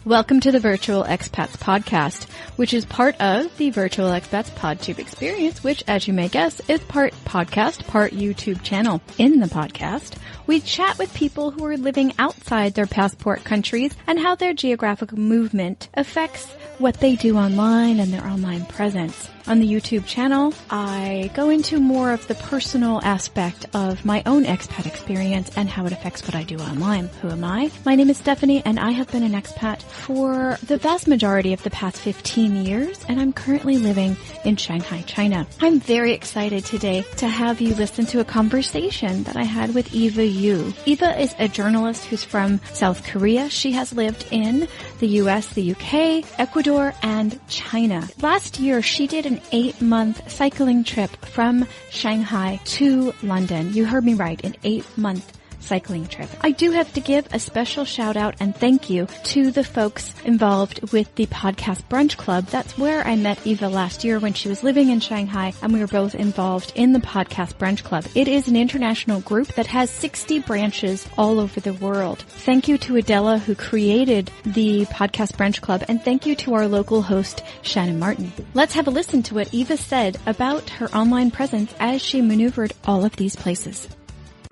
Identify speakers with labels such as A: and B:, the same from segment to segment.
A: Welcome to the Virtual Expats podcast, which is part of the Virtual Expats PodTube experience, which, as you may guess, is part podcast, part YouTube channel. In the podcast, we chat with people who are living outside their passport countries and how their geographical movement affects what they do online and their online presence. On the YouTube channel, I go into more of the personal aspect of my own expat experience and how it affects what I do online. Who am I? My name is Stephanie, and I have been an expat for the vast majority of the past 15 years, and I'm currently living in Shanghai, China. I'm very excited today to have you listen to a conversation that I had with Eva Yu. Eva is a journalist who's from South Korea. She has lived in the US, the UK, Ecuador, and China. Last year, she did an 8-month cycling trip from Shanghai to London. You heard me right, an 8-month cycling trip. I do have to give a special shout out and thank you to the folks involved with the Podcast Brunch Club. That's where I met Eva last year when she was living in Shanghai, and we were both involved in the Podcast Brunch Club. It is an international group that has 60 branches all over the world. Thank you to Adela, who created the Podcast Brunch Club, and thank you to our local host, Shannon Martin. Let's have a listen to what Eva said about her online presence as she maneuvered all of these places.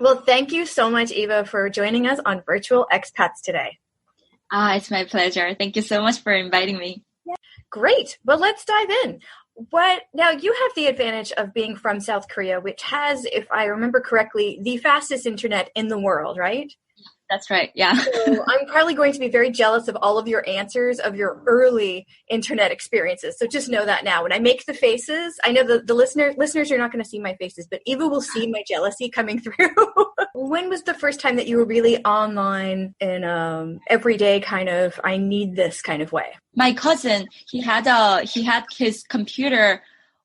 B: Well, thank you so much, Eva, for joining us on Virtual Expats today.
C: It's my pleasure. Thank you so much for inviting me.
B: Yeah. Great. Well, let's dive in. Now, you have the advantage of being from South Korea, which has, if I remember correctly, the fastest internet in the world, right?
C: That's right. Yeah.
B: So I'm probably going to be very jealous of all of your answers of your early internet experiences. So just know that now. When I make the faces, I know the listeners are not going to see my faces, but Eva will see my jealousy coming through. When was the first time that you were really online in everyday kind of, I need this kind of way?
C: My cousin, he had his computer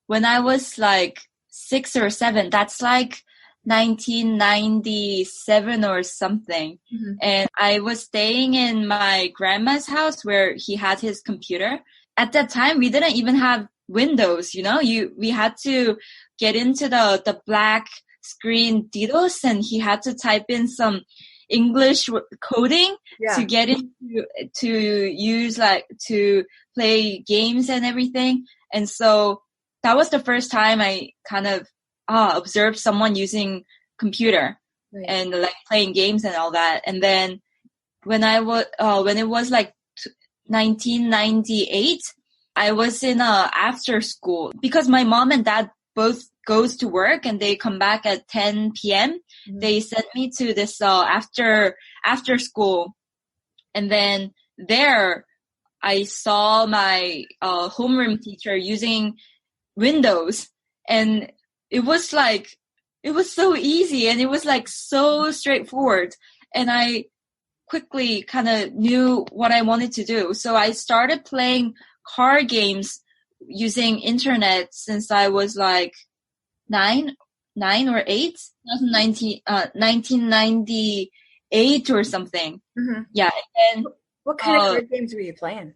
C: when I was like 6 or 7. That's like 1997 or something. Mm-hmm. And I was staying in my grandma's house where he had his computer. At that time, we didn't even have Windows, we had to get into the black screen DDoS, and he had to type in some English coding to get into, to use to play games and everything. And so that was the first time I kind of observed someone using computer and like playing games and all that. And then when it was like 1998, I was in after school because my mom and dad both goes to work and they come back at 10 p.m. Mm-hmm. They sent me to this after school, and then there I saw my homeroom teacher using Windows, and it was so easy and it was like so straightforward. And I quickly kind of knew what I wanted to do. So I started playing card games using internet since I was like 9 or 8, 1998 or something. Mm-hmm. Yeah. And
B: what kind of card games were you playing?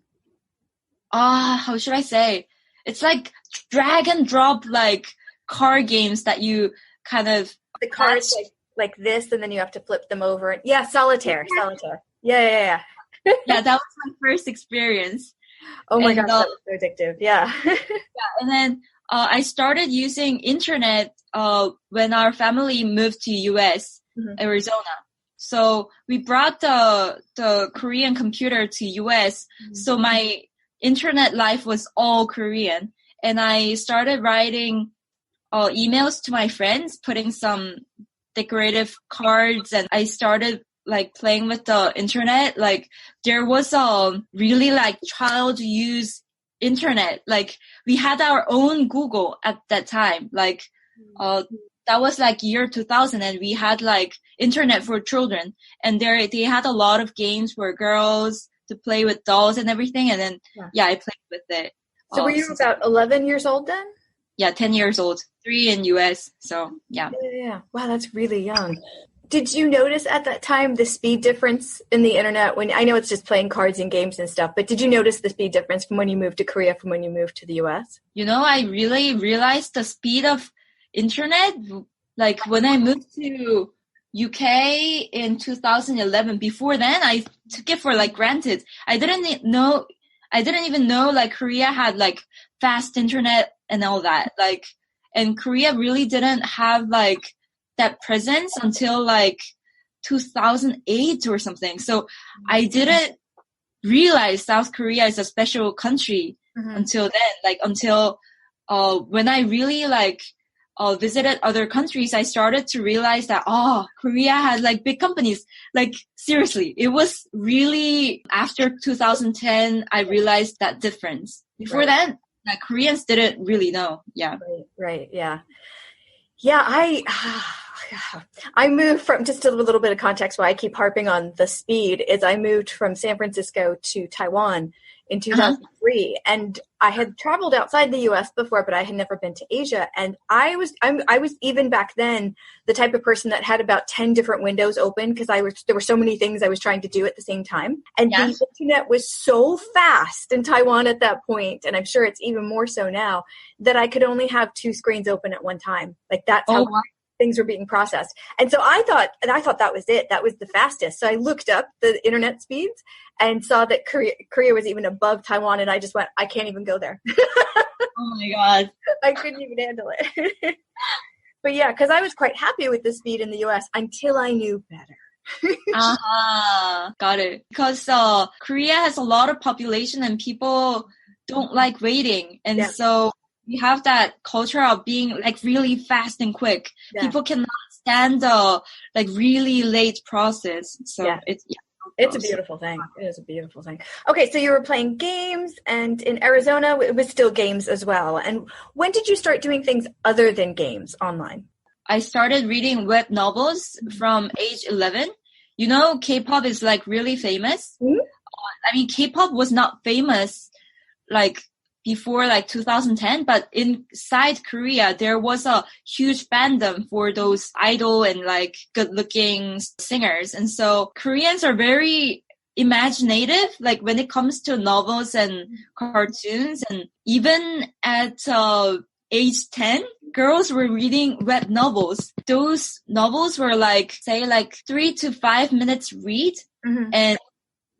C: How should I say? It's like drag and drop like card games that you kind of
B: the cards like this, and then you have to flip them over. And solitaire. Yeah.
C: Yeah, that was my first experience.
B: Oh my gosh, that was so addictive. Yeah.
C: And then I started using internet when our family moved to US, Arizona. So we brought the Korean computer to US. Mm-hmm. So my internet life was all Korean, and I started writing emails to my friends, putting some decorative cards, and I started like playing with the internet. Like there was a really like child use internet. Like we had our own Google at that time. Like that was like year 2000, and we had like internet for children, and they had a lot of games for girls to play with dolls and everything. And then I played with it.
B: So were you about 11 years old then?
C: Yeah, 10 years old, 3 in US. So, yeah.
B: Yeah. Wow, that's really young. Did you notice at that time the speed difference in the internet? When I know it's just playing cards and games and stuff, but did you notice the speed difference from when you moved to Korea from when you moved to the US?
C: I really realized the speed of internet like when I moved to UK in 2011. Before then, I took it for like granted. I didn't even know like Korea had like fast internet and all that. Like, and Korea really didn't have like that presence until like 2008 or something. So I didn't realize South Korea is a special country until then. Like until when I really like visited other countries, I started to realize that, Korea has like big companies. Like seriously, it was really after 2010, I realized that difference. Before that, like Koreans didn't really know. Yeah.
B: Right. Yeah. Yeah. I moved from, just a little bit of context why I keep harping on the speed, is I moved from San Francisco to Taiwan in 2003. And I had traveled outside the US before, but I had never been to Asia. And I was even back then the type of person that had about 10 different windows open, because there were so many things I was trying to do at the same time. And the internet was so fast in Taiwan at that point, and I'm sure it's even more so now, that I could only have 2 screens open at one time. Like that's how things were being processed. And so I thought that was it. That was the fastest. So I looked up the internet speeds and saw that Korea was even above Taiwan. And I just went, I can't even go there.
C: Oh my God.
B: I couldn't even handle it. But yeah, because I was quite happy with the speed in the US until I knew better.
C: Got it. Because Korea has a lot of population and people don't like waiting. And so we have that culture of being like really fast and quick. Yeah. People cannot stand the like really late process. So it's
B: a beautiful thing. It is a beautiful thing. Okay, so you were playing games, and in Arizona it was still games as well. And when did you start doing things other than games online?
C: I started reading web novels from age 11. You know, K-pop is like really famous. Mm-hmm. I mean, K-pop was not famous like before like 2010, but inside Korea, there was a huge fandom for those idol and like good looking singers. And so Koreans are very imaginative, like when it comes to novels and cartoons. And even at age 10, girls were reading web novels. Those novels were like, say like 3 to 5 minutes read, and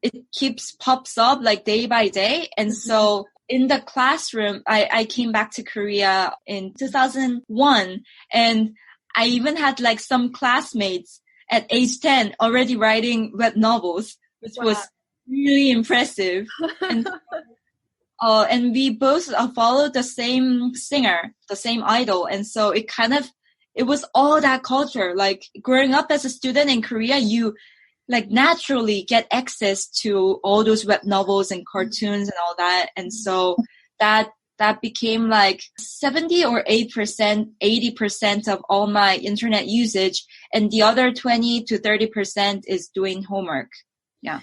C: it pops up like day by day. And so in the classroom, I came back to Korea in 2001, and I even had like some classmates at age 10 already writing web novels, which was really impressive. And we both followed the same singer, the same idol. And so it was all that culture. Like growing up as a student in Korea, you like naturally get access to all those web novels and cartoons and all that. And so that became like 70 or 80% of all my internet usage. And the other 20 to 30% is doing homework. Yeah.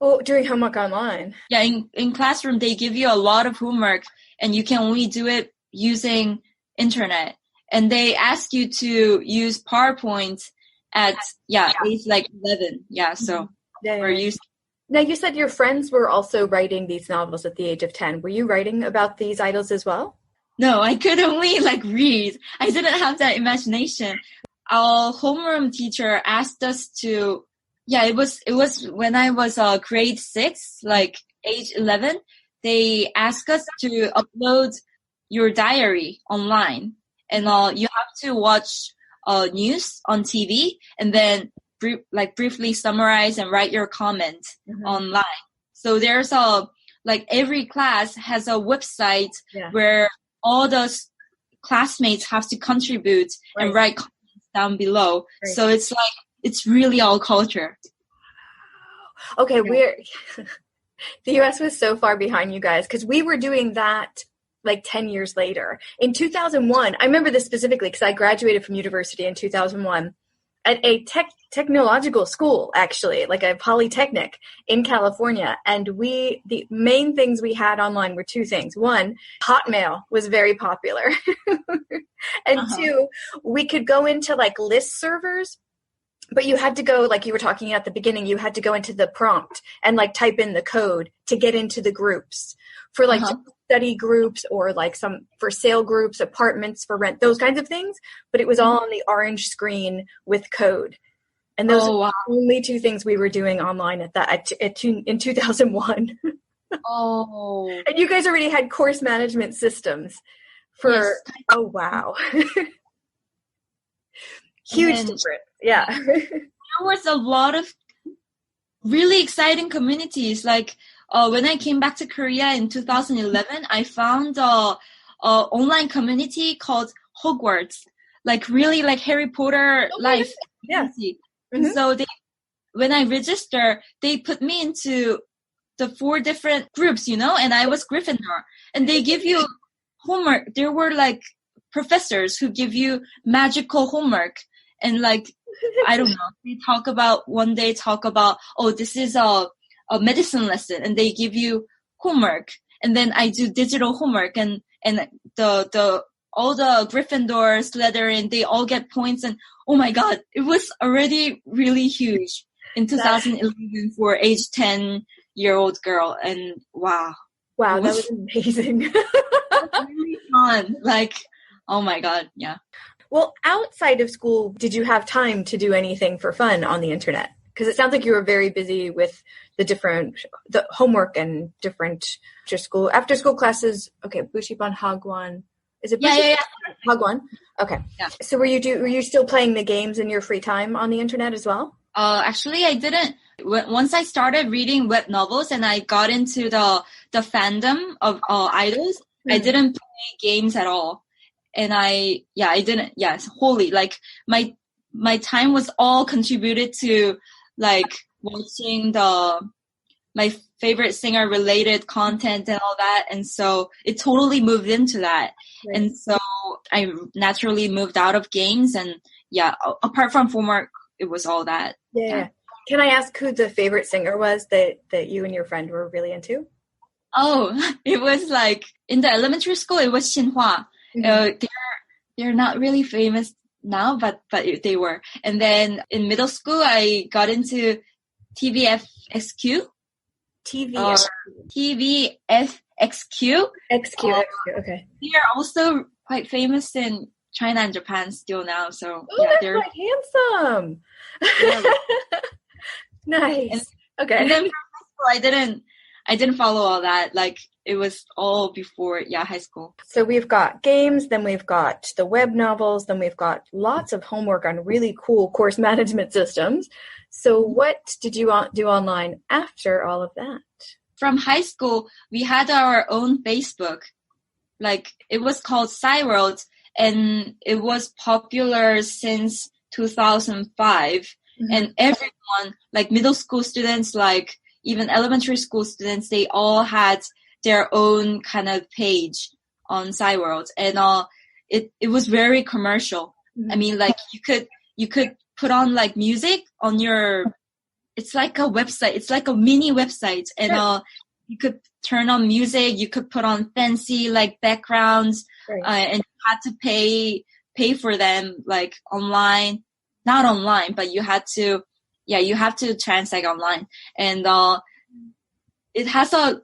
B: Oh, doing homework online.
C: Yeah. In classroom, they give you a lot of homework and you can only do it using internet. And they ask you to use PowerPoint at age like 11. So we're used.
B: Now you said your friends were also writing these novels at the age of 10. Were you writing about these idols as well?
C: No, I could only like read. I didn't have that imagination. Our homeroom teacher asked us to it was when I was grade 6, like age 11. They asked us to upload your diary online, and you have to watch news on TV and then briefly summarize and write your comment online. So there's every class has a website where all the classmates have to contribute and write comments down below. Right. So it's really all culture.
B: Okay, the US was so far behind you guys, because we were doing that like 10 years later. In 2001, I remember this specifically because I graduated from university in 2001 at a technological school, actually, like a polytechnic in California. And the main things we had online were 2 things. 1, Hotmail was very popular. And 2, we could go into like list servers But you had to go, like you were talking at the beginning, you had to go into the prompt and like type in the code to get into the groups for like study groups or like some for sale groups, apartments for rent, those kinds of things. But it was all on the orange screen with code. And those are the only two things we were doing online in 2001.
C: Oh.
B: And you guys already had course management systems for, oh, wow. Huge difference. Yeah.
C: There was a lot of really exciting communities. Like when I came back to Korea in 2011, I found a online community called Hogwarts, like really like Harry Potter life community. Mm-hmm. So when I registered, they put me into the 4 different groups, and I was Gryffindor. And they give you homework. There were like professors who give you magical homework. And like, I don't know, one day talk about, this is a medicine lesson, and they give you homework. And then I do digital homework, and all the Gryffindor, Slytherin, they all get points. And oh my God, it was already really huge in 2011 for age 10-year-old girl. And wow,
B: that was amazing.
C: It was really fun. Like, oh my God, yeah.
B: Well, outside of school, did you have time to do anything for fun on the internet? Because it sounds like you were very busy with the homework and different after school classes. Okay, Bushiban, Hagwon. Is it Bushiban? Yeah. Hagwon. Okay. Yeah. So were you still playing the games in your free time on the internet as well?
C: Actually, I didn't. Once I started reading web novels and I got into the fandom of idols, I didn't play games at all. And I didn't, wholly, like my time was all contributed to like watching my favorite singer related content and all that. And so it totally moved into that. Right. And so I naturally moved out of games, and apart from homework, it was all that.
B: Yeah. Can I ask who the favorite singer was that you and your friend were really into?
C: Oh, it was like in the elementary school, it was Xinhua. Mm-hmm. They're not really famous now, but they were. And then in middle school, I got into TVFXQ. TVFXQ.
B: XQ. Okay.
C: They are also quite famous in China and Japan still now. So
B: they're quite handsome. Yeah. Nice. Okay.
C: And then for high school, I didn't follow all that. Like, it was all before, high school.
B: So we've got games, then we've got the web novels, then we've got lots of homework on really cool course management systems. So what did you do online after all of that?
C: From high school, we had our own Facebook. Like, it was called SciWorld, and it was popular since 2005. Mm-hmm. And everyone, like middle school students, like even elementary school students, they all had their own kind of page on SciWorld, and it was very commercial. Mm-hmm. I mean, like you could put on like music on your. It's like a website. It's like a mini website, and you could turn on music. You could put on fancy like backgrounds, right. And you had to pay for them like online. Not online, but you have to transact online, and it has the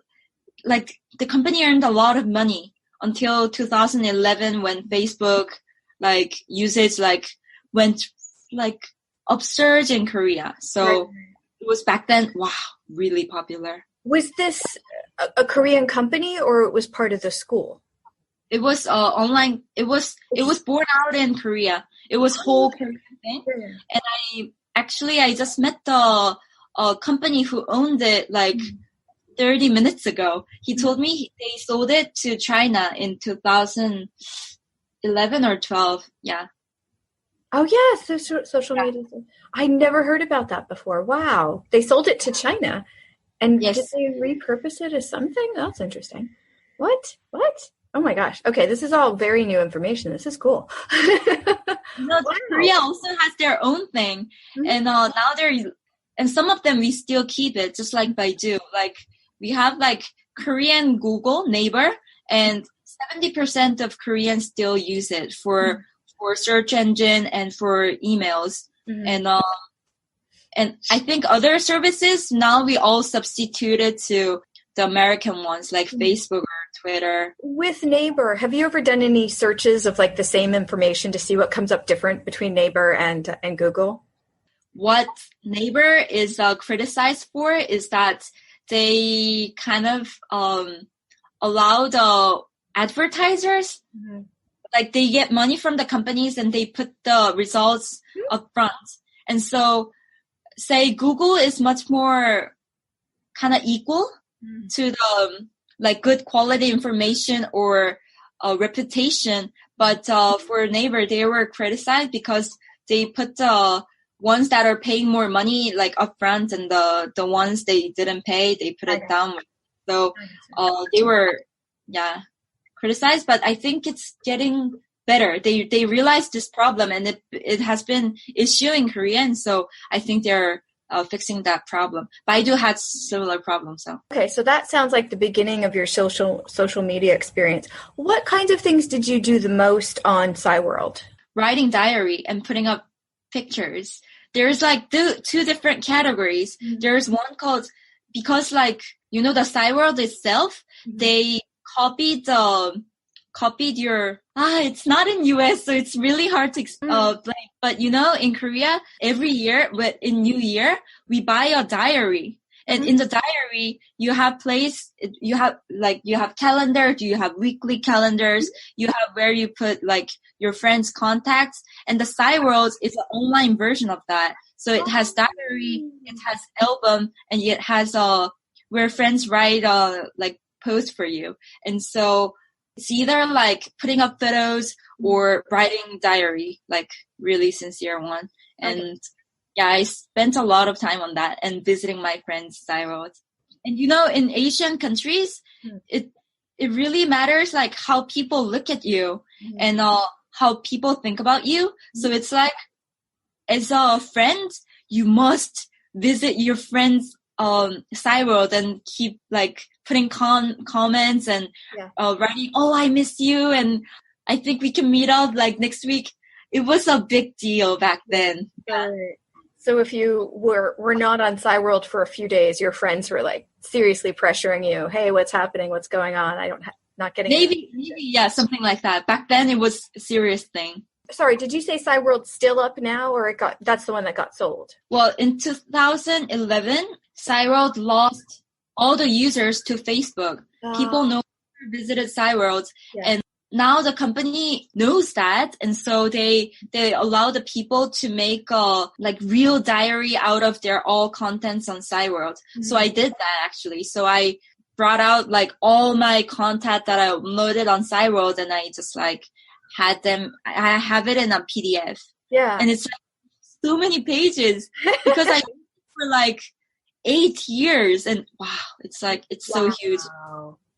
C: company earned a lot of money until 2011 when Facebook like usage like went like upsurge in Korea. So right. It was back then, wow, really popular.
B: Was this a Korean company or it was part of the school?
C: It was online. It was born out in Korea. It was whole Korean thing. And I just met the company who owned it like 30 minutes ago. He told me they sold it to China in 2011 or 12. Yeah.
B: Oh, yes. So social media. I never heard about that before. Wow. They sold it to China. And did they repurpose it as something? That's interesting. What? Oh my gosh. Okay. This is all very new information. This is cool.
C: Wow. Korea also has their own thing. Mm-hmm. And now and some of them we still keep it, just like Baidu. Like we have like Korean Google neighbor, and 70% of Koreans still use it for search engine and for emails. Mm-hmm. And And I think other services, now we all substituted to the American ones like Facebook or Twitter.
B: With Neighbor, have you ever done any searches of like the same information to see what comes up different between Neighbor and Google?
C: What Neighbor is criticized for is that they kind of allow the advertisers, like they get money from the companies and they put the results up front. And so say Google is much more kind of equal to the like good quality information or reputation. But for Neighbor, they were criticized because they put the ones that are paying more money like upfront, and the ones they didn't pay, they put it down. So they were criticized, but I think it's getting better. They realized this problem, and it has been issuing Korean. So I think they're fixing that problem. Baidu had similar problems. So.
B: Okay, so that sounds like the beginning of your social media experience. What kinds of things did you do the most on SciWorld?
C: Writing diary and putting up pictures. There's like two different categories. There's one called, because like, the SciWorld itself, they copied your, it's not in US, so it's really hard to explain. But in Korea, every year, in New Year, we buy a diary. And in the diary, you have calendar, you have weekly calendars, you have where you put like your friends' contacts, and the SciWorld is an online version of that. So it has diary, it has album, and it has where friends write like post for you. And so it's either like putting up photos or writing diary, like really sincere one. And I spent a lot of time on that and visiting my friends' SciWorld. And in Asian countries, it really matters like how people look at you and how people think about you. So it's like, as a friend, you must visit your friends' SciWorld and keep like putting comments and writing, I miss you, and I think we can meet up like next week. It was a big deal back then.
B: Right. So if you were not on SciWorld for a few days, your friends were like seriously pressuring you. Hey, what's happening? What's going on? Not getting
C: maybe something like that. Back then it was a serious thing.
B: Sorry, did you say SciWorld's still up now, or that's the one that got sold?
C: Well, in 2011, SciWorld lost all the users to Facebook. People no longer visited SciWorld, and now the company knows that, and so they allow the people to make like real diary out of their all contents on SciWorld. So I did that actually. So I brought out like all my content that I uploaded on SciWorld, and I just like had them. I have it in a PDF. Yeah, and it's like so many pages because I did it for like 8 years, and it's so huge.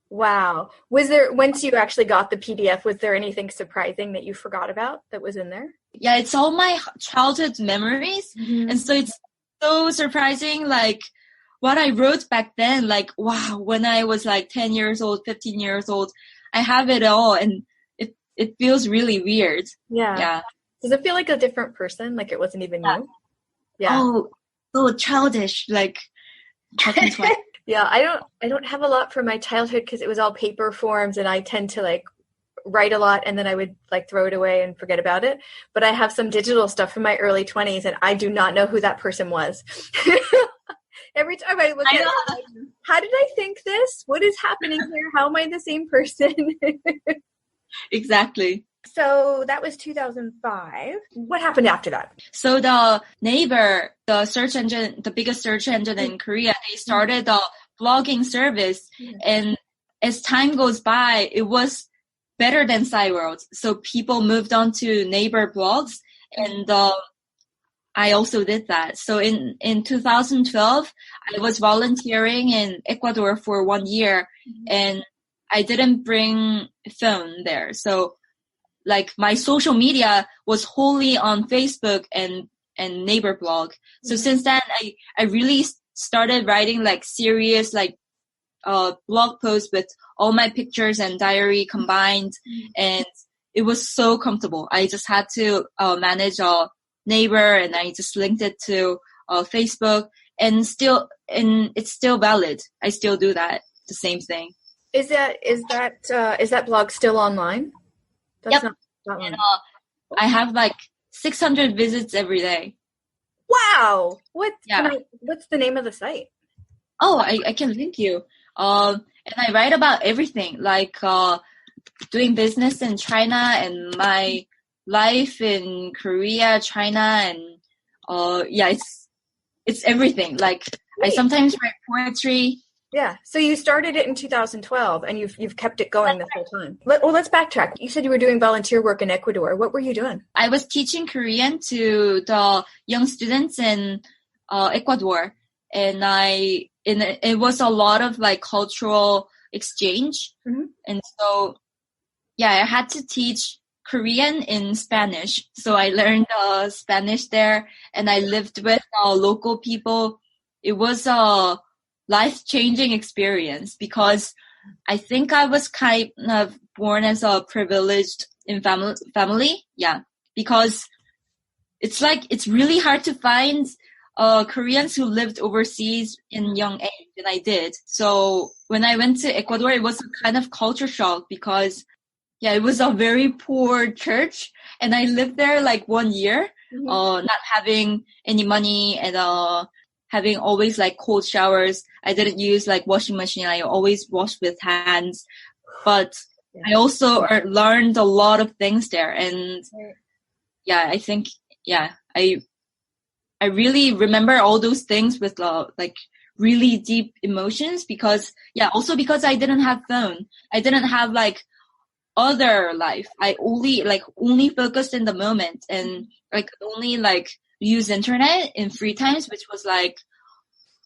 B: Wow. Was there, once you actually got the PDF, was there anything surprising that you forgot about that was in there?
C: Yeah, it's all my childhood memories. And so it's so surprising, like what I wrote back then, like, when I was like 10 years old, 15 years old, I have it all, and it feels really weird. Yeah.
B: Does it feel like a different person? Like it wasn't even you? Yeah.
C: Oh, so childish, like talking twice.
B: Yeah, I don't have a lot from my childhood because it was all paper forms, and I tend to like write a lot and then I would like throw it away and forget about it. But I have some digital stuff from my early 20s, and I do not know who that person was. Every time I look at it, like, how did I think this? What is happening here? How am I the same person?
C: Exactly.
B: So that was 2005. What happened after that?
C: So the Naver, the search engine, the biggest search engine in Korea, they started a blogging service. And as time goes by, it was better than SciWorld. So people moved on to Naver blogs, and I also did that. So in 2012, I was volunteering in Ecuador for 1 year, and I didn't bring phone there. So like my social media was wholly on Facebook and Naver blog. So since then, I really started writing like serious like blog posts with all my pictures and diary combined, and it was so comfortable. I just had to manage a Naver, and I just linked it to Facebook, and it's still valid. I still do that, the same thing.
B: Is that blog still online? That's
C: Yep.
B: not online.
C: And, I have like 600 visits every day.
B: Wow.
C: Yeah.
B: What's the name of the site?
C: Oh, I can link you. And I write about everything, like doing business in China and my life in Korea, China, and it's everything. Like I sometimes write poetry.
B: Yeah. So you started it in 2012 and you've kept it going this whole time. Let's backtrack. You said you were doing volunteer work in Ecuador. What were you doing?
C: I was teaching Korean to the young students in Ecuador, and it was a lot of like cultural exchange. Mm-hmm. And so I had to teach Korean in Spanish. So I learned Spanish there, and I lived with local people. It was a life-changing experience because I think I was kind of born as a privileged in family. Yeah, because it's really hard to find Koreans who lived overseas in young age, and I did. So when I went to Ecuador, it was a kind of culture shock because it was a very poor church, and I lived there like 1 year, not having any money and having always like cold showers. I didn't use like washing machine. I always washed with hands, but I also learned a lot of things there. And I think, I really remember all those things with like really deep emotions because I didn't have phone. I didn't have like other life. I only focused in the moment, and I could only like use internet in free times, which was like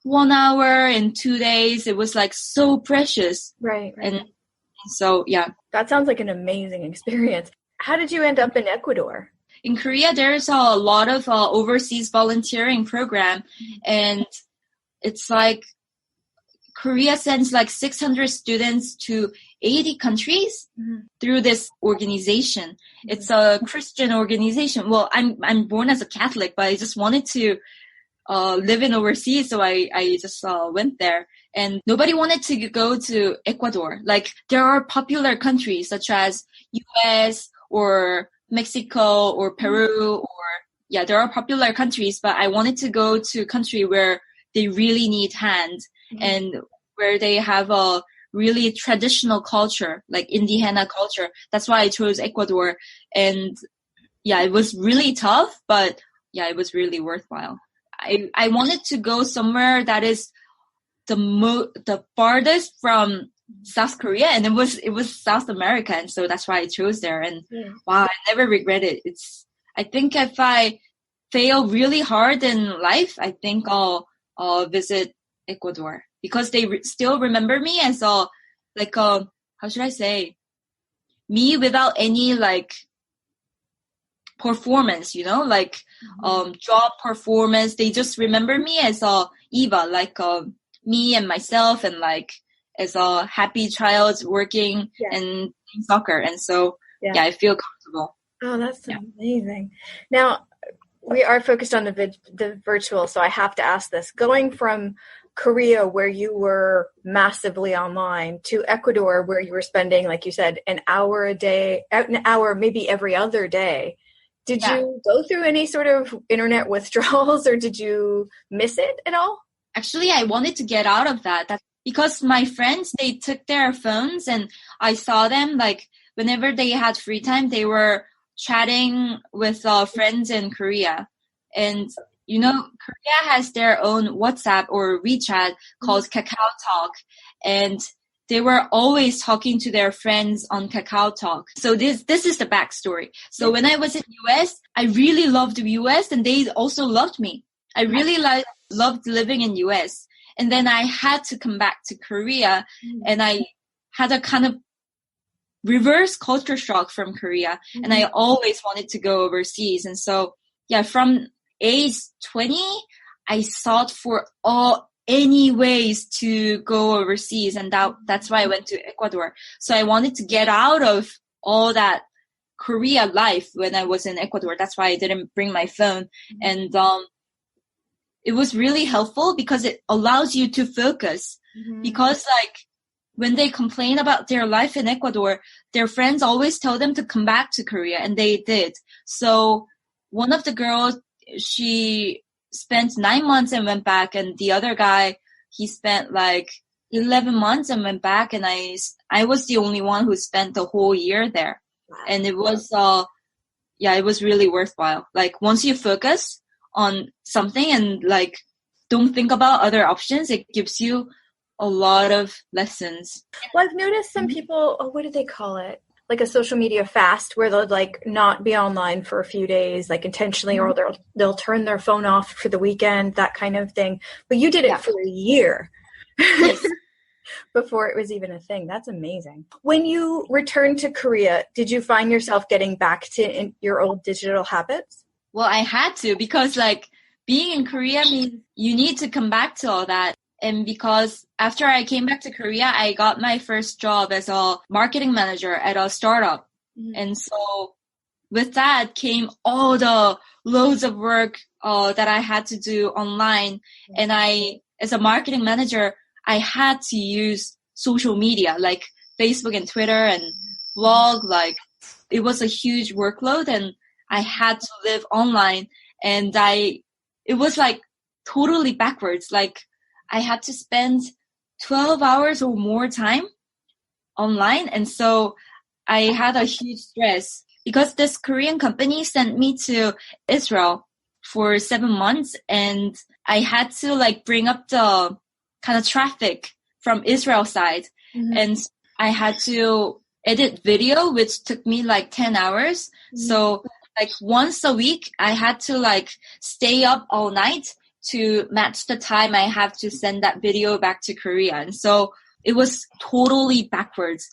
C: 1 hour in 2 days. It was like so precious.
B: Right.
C: And so,
B: that sounds like an amazing experience. How did you end up in Ecuador?
C: In Korea, there's a lot of overseas volunteering program, and it's like Korea sends like 600 students to 80 countries through this organization. It's a Christian organization. Well, I'm born as a Catholic, but I just wanted to live in overseas, so I just went there. And nobody wanted to go to Ecuador. Like there are popular countries such as US or Mexico or Peru or there are popular countries, but I wanted to go to a country where they really need hands and where they have a really traditional culture, like Indiana culture. That's why I chose Ecuador. And it was really tough, but it was really worthwhile. I wanted to go somewhere that is the farthest from South Korea, and it was South America, and so that's why I chose there. And wow, I never regret it. I think if I fail really hard in life, I think I'll visit Ecuador because they still remember me as how should I say, me without any like performance, job performance. They just remember me as Eva, like me and myself, and like as a happy child working and playing soccer. And so I feel comfortable.
B: Oh, that's amazing. Now we are focused on the virtual, so I have to ask this: going from Korea, where you were massively online, to Ecuador, where you were spending, like you said, an hour a day, an hour maybe every other day. Did you go through any sort of internet withdrawals, or did you miss it at all?
C: Actually, I wanted to get out of that. That's because my friends, they took their phones, and I saw them like whenever they had free time, they were chatting with friends in Korea. And Korea has their own WhatsApp or WeChat called Kakao Talk, and they were always talking to their friends on Kakao Talk. So this is the backstory. So when I was in US, I really loved the US, and they also loved me. I really loved living in US. And then I had to come back to Korea, and I had a kind of reverse culture shock from Korea, and I always wanted to go overseas. And so, from age 20, I sought for any ways to go overseas, and that's why I went to Ecuador. So I wanted to get out of all that Korea life when I was in Ecuador. That's why I didn't bring my phone. And it was really helpful because it allows you to focus. Because like when they complain about their life in Ecuador, their friends always tell them to come back to Korea, and they did. So one of the girls, she spent 9 months and went back, and the other guy, he spent like 11 months and went back, and I was the only one who spent the whole year there. And it was it was really worthwhile. Like once you focus on something and like don't think about other options, it gives you a lot of lessons.
B: Well, I've noticed some people, what do they call it? Like a social media fast, where they'll like not be online for a few days, like intentionally, or they'll turn their phone off for the weekend, that kind of thing. But you did it for a year.
C: Yes.
B: Before it was even a thing. That's amazing. When you returned to Korea, did you find yourself getting back to your old digital habits?
C: Well, I had to, because like being in Korea means you need to come back to all that. And because after I came back to Korea, I got my first job as a marketing manager at a startup. And so with that came all the loads of work that I had to do online. And as a marketing manager, I had to use social media like Facebook and Twitter and blog. Like it was a huge workload, and I had to live online, and it was like totally backwards. Like I had to spend 12 hours or more time online. And so I had a huge stress because this Korean company sent me to Israel for 7 months, and I had to like bring up the kind of traffic from Israel side. And I had to edit video, which took me like 10 hours. So like once a week, I had to like stay up all night to match the time I have to send that video back to Korea. And so it was totally backwards.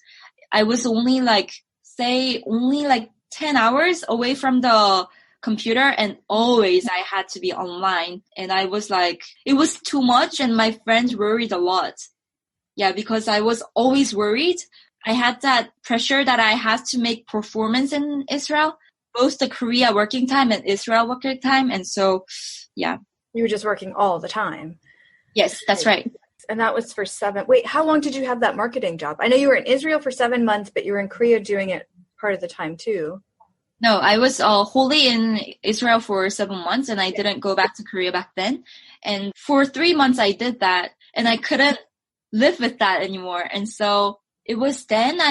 C: I was only like 10 hours away from the computer, and always I had to be online. And I was like, it was too much, and my friends worried a lot. Yeah, because I was always worried. I had that pressure that I had to make performance in Israel, both the Korea working time and Israel working time. And so, yeah.
B: You were just working all the time.
C: Yes, that's right.
B: And that was for how long did you have that marketing job? I know you were in Israel for 7 months, but you were in Korea doing it part of the time too.
C: No, I was wholly in Israel for 7 months, and I didn't go back to Korea back then. And for 3 months I did that, and I couldn't live with that anymore. And so it was then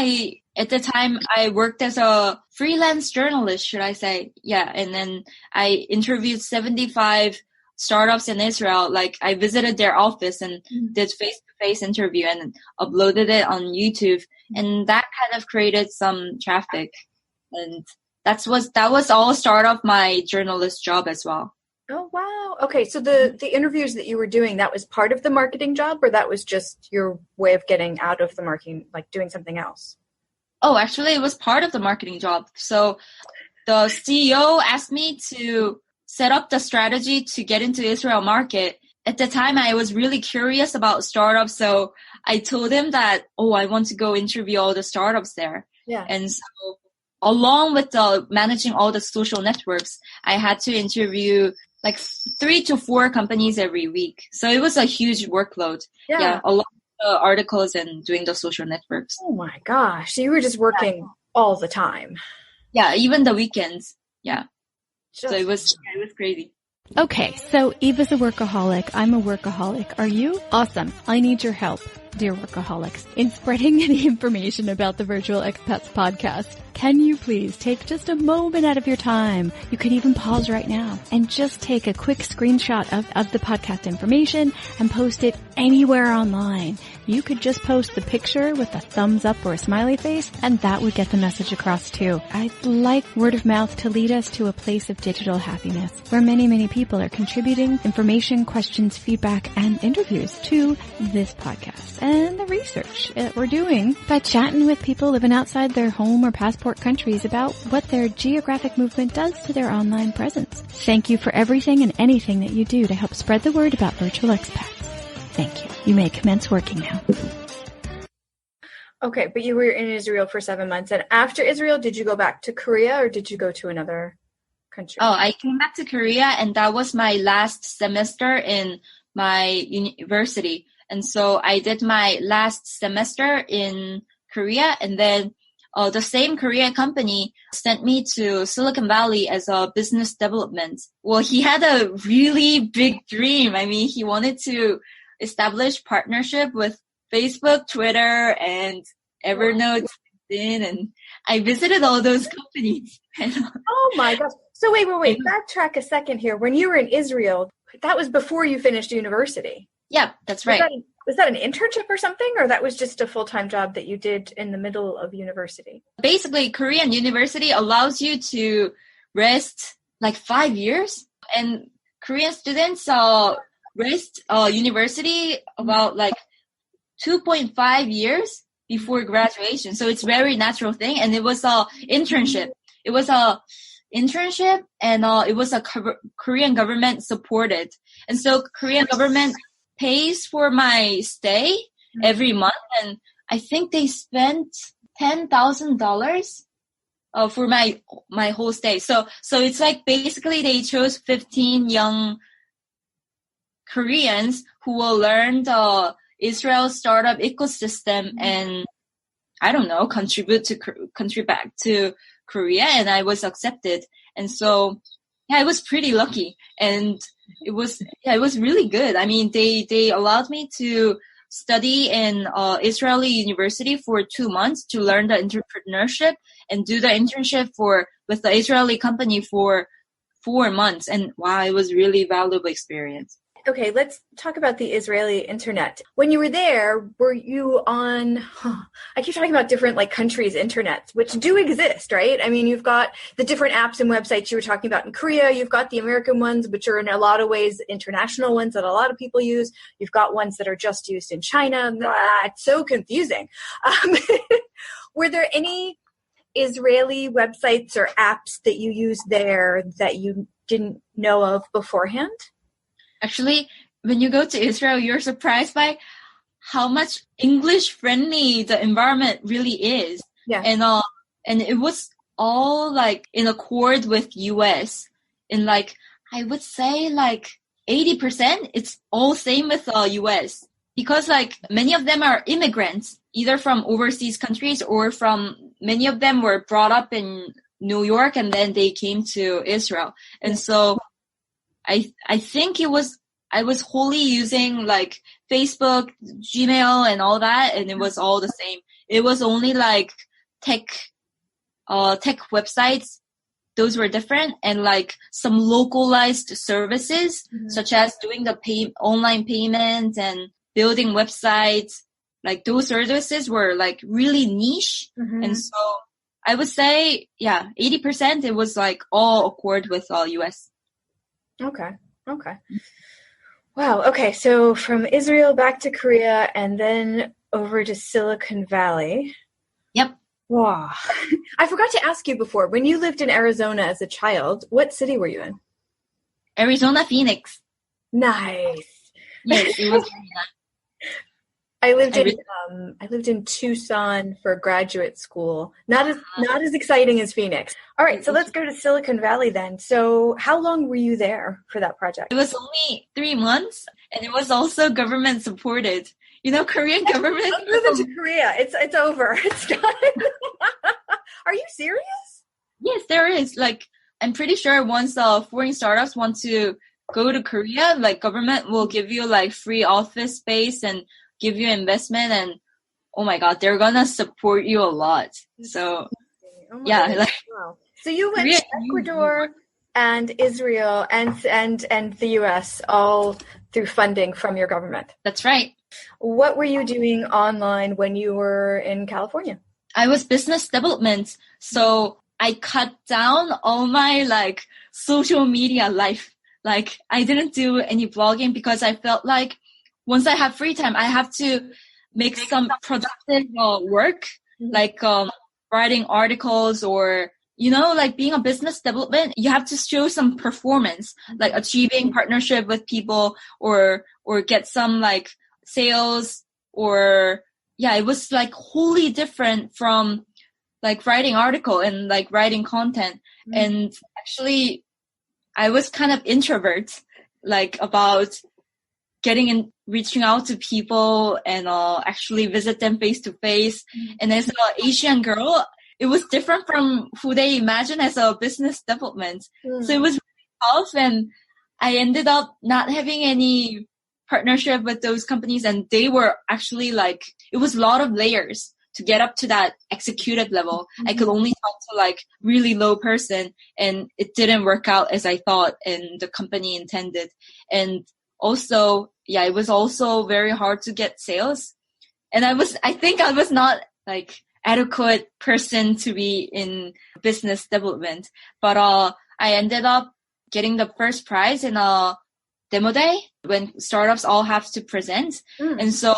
C: at the time I worked as a freelance journalist, should I say. Yeah. And then I interviewed 75 startups in Israel. Like I visited their office and did face-to-face interview and uploaded it on YouTube. And that kind of created some traffic. And that was all start of my journalist job as well.
B: Oh, wow. Okay. So the interviews that you were doing, that was part of the marketing job, or that was just your way of getting out of the marketing, like doing something else?
C: Oh, actually it was part of the marketing job. So the CEO asked me to set up the strategy to get into Israel market. At the time, I was really curious about startups. So I told him that, I want to go interview all the startups there.
B: Yeah.
C: And so along with managing all the social networks, I had to interview like 3 to 4 companies every week. So it was a huge workload. Yeah. A lot of articles and doing the social networks.
B: Oh my gosh. So you were just working all the time.
C: Yeah. Even the weekends. Yeah. So it was crazy.
A: Okay, so Eva's a workaholic. I'm a workaholic. Are you? Awesome. I need your help, dear workaholics, in spreading the information about the Virtual Expats podcast. Can you please take just a moment out of your time? You can even pause right now and just take a quick screenshot of the podcast information and post it anywhere online. You could just post the picture with a thumbs up or a smiley face, and that would get the message across too. I'd like word of mouth to lead us to a place of digital happiness where many, many people are contributing information, questions, feedback, and interviews to this podcast and the research we're doing by chatting with people living outside their home or passport countries about what their geographic movement does to their online presence. Thank you for everything and anything that you do to help spread the word about virtual expats. Thank you. You may commence working now.
B: Okay, but you were in Israel for 7 months. And after Israel, did you go back to Korea or did you go to another country?
C: Oh, I came back to Korea, and that was my last semester in my university. And so I did my last semester in Korea, and then the same Korean company sent me to Silicon Valley as a business development. Well, he had a really big dream. I mean, he wanted to establish partnership with Facebook, Twitter, and Evernote, LinkedIn, and I visited all those companies.
B: Oh my gosh. So wait. Backtrack a second here. When you were in Israel, that was before you finished university.
C: Yeah, that's right.
B: Was that an internship or something, or that was just a full-time job that you did in the middle of university?
C: Basically, Korean university allows you to rest like 5 years, and Korean students rest university about like 2.5 years before graduation. So it's very natural thing, and it was a internship. It was a internship, and it was a Korean government supported, and so Korean government pays for my stay every month, and I think they spent $10,000 for my whole stay. So it's like basically they chose 15 young Koreans who will learn the Israel startup ecosystem and I don't know, contribute back to Korea, and I was accepted. And so yeah, I was pretty lucky, and it was really good. I mean, they allowed me to study in Israeli university for 2 months to learn the entrepreneurship and do the internship with the Israeli company for 4 months. And wow, it was really valuable experience.
B: Okay, let's talk about the Israeli internet. When you were there, were you on, I keep talking about different like countries' internets, which do exist, right? I mean, you've got the different apps and websites you were talking about in Korea. You've got the American ones, which are in a lot of ways international ones that a lot of people use. You've got ones that are just used in China. It's so confusing. Were there any Israeli websites or apps that you used there that you didn't know of beforehand?
C: Actually, when you go to Israel, you're surprised by how much English-friendly the environment really is.
B: Yeah.
C: And it was all like in accord with US. In like, I would say like 80%, it's all same with US. Because like many of them are immigrants, either from overseas countries or many of them were brought up in New York and then they came to Israel. And so I think I was wholly using like Facebook, Gmail and all that, and it was all the same. It was only like tech websites. Those were different, and like some localized services, such as doing the online payments and building websites. Like those services were like really niche. And so I would say, 80% it was like all accord with US.
B: Okay. Wow. Okay. So from Israel back to Korea and then over to Silicon Valley.
C: Yep.
B: Wow. I forgot to ask you before, when you lived in Arizona as a child, what city were you in?
C: Arizona, Phoenix.
B: Nice.
C: Yes, it was really nice.
B: I lived in Tucson for graduate school. Not as exciting as Phoenix. All right, so let's go to Silicon Valley then. So how long were you there for that project?
C: It was only 3 months, and it was also government supported. You know, Korean government.
B: I'm moving to Korea. It's over. It's done. Are you serious?
C: Yes, there is. Like, I'm pretty sure once foreign startups want to go to Korea, like government will give you like free office space and give you investment, and oh my god, they're gonna support you a lot. So
B: wow. So you went to Ecuador and Israel and the US all through funding from your government.
C: That's right.
B: What were you doing online when you were in California?
C: I was business development, so I cut down all my like social media life. Like I didn't do any blogging because I felt like once I have free time, I have to make some productive work, like writing articles or, you know, like being a business development, you have to show some performance, like achieving partnership with people or get some like sales or, it was like wholly different from like writing article and like writing content. And actually I was kind of introvert, like about reaching out to people and actually visit them face to face. And as an Asian girl, it was different from who they imagine as a business development. So it was really tough, and I ended up not having any partnership with those companies, and they were actually like, it was a lot of layers to get up to that executive level. I could only talk to like really low person, and it didn't work out as I thought and the company intended. And also, it was also very hard to get sales. And I think I was not like adequate person to be in business development, but I ended up getting the first prize in a demo day when startups all have to present. And so,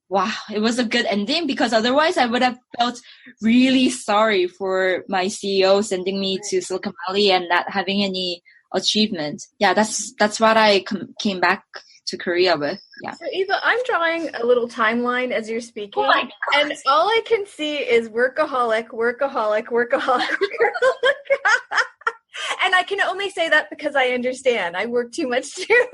C: wow, it was a good ending, because otherwise I would have felt really sorry for my CEO sending me to Silicon Valley and not having any achievement. Yeah, that's what I came back to Korea with. Yeah.
B: So Eva, I'm drawing a little timeline as you're speaking,
C: Oh my gosh.
B: and all I can see is workaholic. And I can only say that because I understand. I work too much too.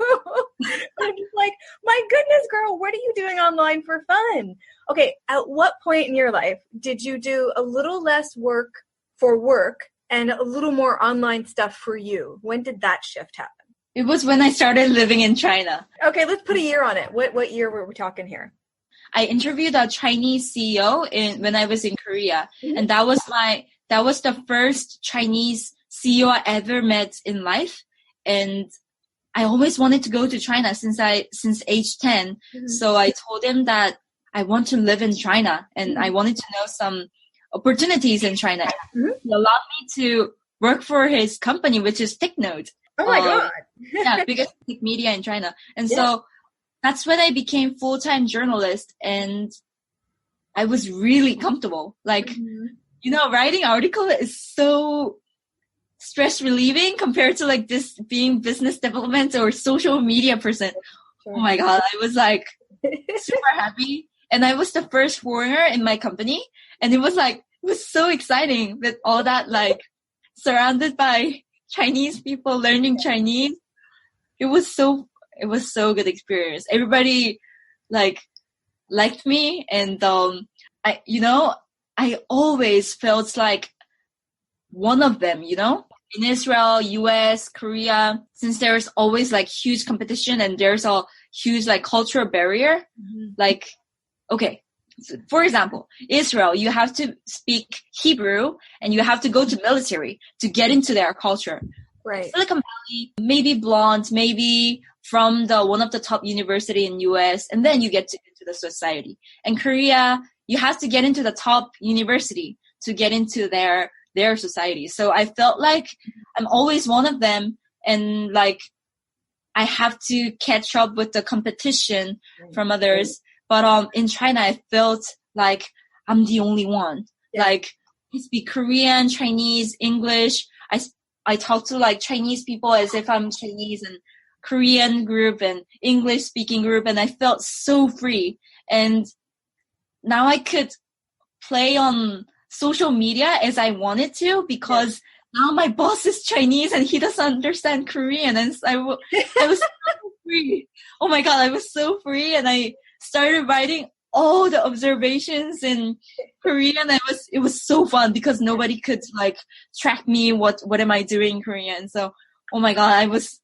B: I'm just like, my goodness, girl, what are you doing online for fun? Okay, at what point in your life did you do a little less work for work and a little more online stuff for you? When did that shift happen?
C: It was when I started living in China.
B: Okay, let's put a year on it. What year were we talking here?
C: I interviewed a Chinese CEO when I was in Korea, and that was the first Chinese CEO I ever met in life. And I always wanted to go to China since age 10. So I told him that I want to live in China, and I wanted to know some opportunities in China. He allowed me to work for his company, which is TechNode.
B: Oh my God.
C: Yeah, biggest tech media in China. And so that's when I became full-time journalist, and I was really comfortable. Like, writing article is so stress relieving compared to like this being business development or social media person. Sure. Oh my God. I was like super happy. And I was the first foreigner in my company. And it was so exciting with all that, like surrounded by Chinese people learning Chinese. It was so good experience. Everybody liked me. And, I always felt like one of them, in Israel, US, Korea, since there's always like huge competition and there's a huge like cultural barrier. Like, okay, so for example, Israel, you have to speak Hebrew and you have to go to military to get into their culture.
B: Right.
C: Silicon Valley, maybe blonde, maybe from one of the top university in US, and then you get into the society. And Korea, you have to get into the top university to get into their society. So I felt like I'm always one of them, and like I have to catch up with the competition from others. But in China, I felt like I'm the only one. Yeah. Like I speak Korean, Chinese, English. I talk to like Chinese people as if I'm Chinese, and Korean group and English speaking group, and I felt so free. And now I could play on social media as I wanted to, because now my boss is Chinese and he doesn't understand Korean, and I was so free. Oh my God, I was so free, and I started writing all the observations in Korean. It was so fun because nobody could like track me. What am I doing in Korean? So, oh my God, I was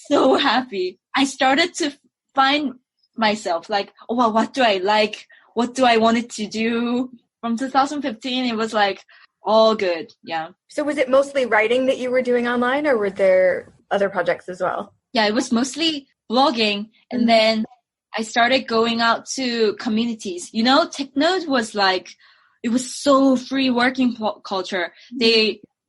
C: so happy. I started to find myself like, oh, well, what do I like? What do I wanted to do? From 2015, it was like all good. Yeah.
B: So was it mostly writing that you were doing online, or were there other projects as well?
C: Yeah, it was mostly blogging. And then I started going out to communities. TechNode was like, it was so free working culture.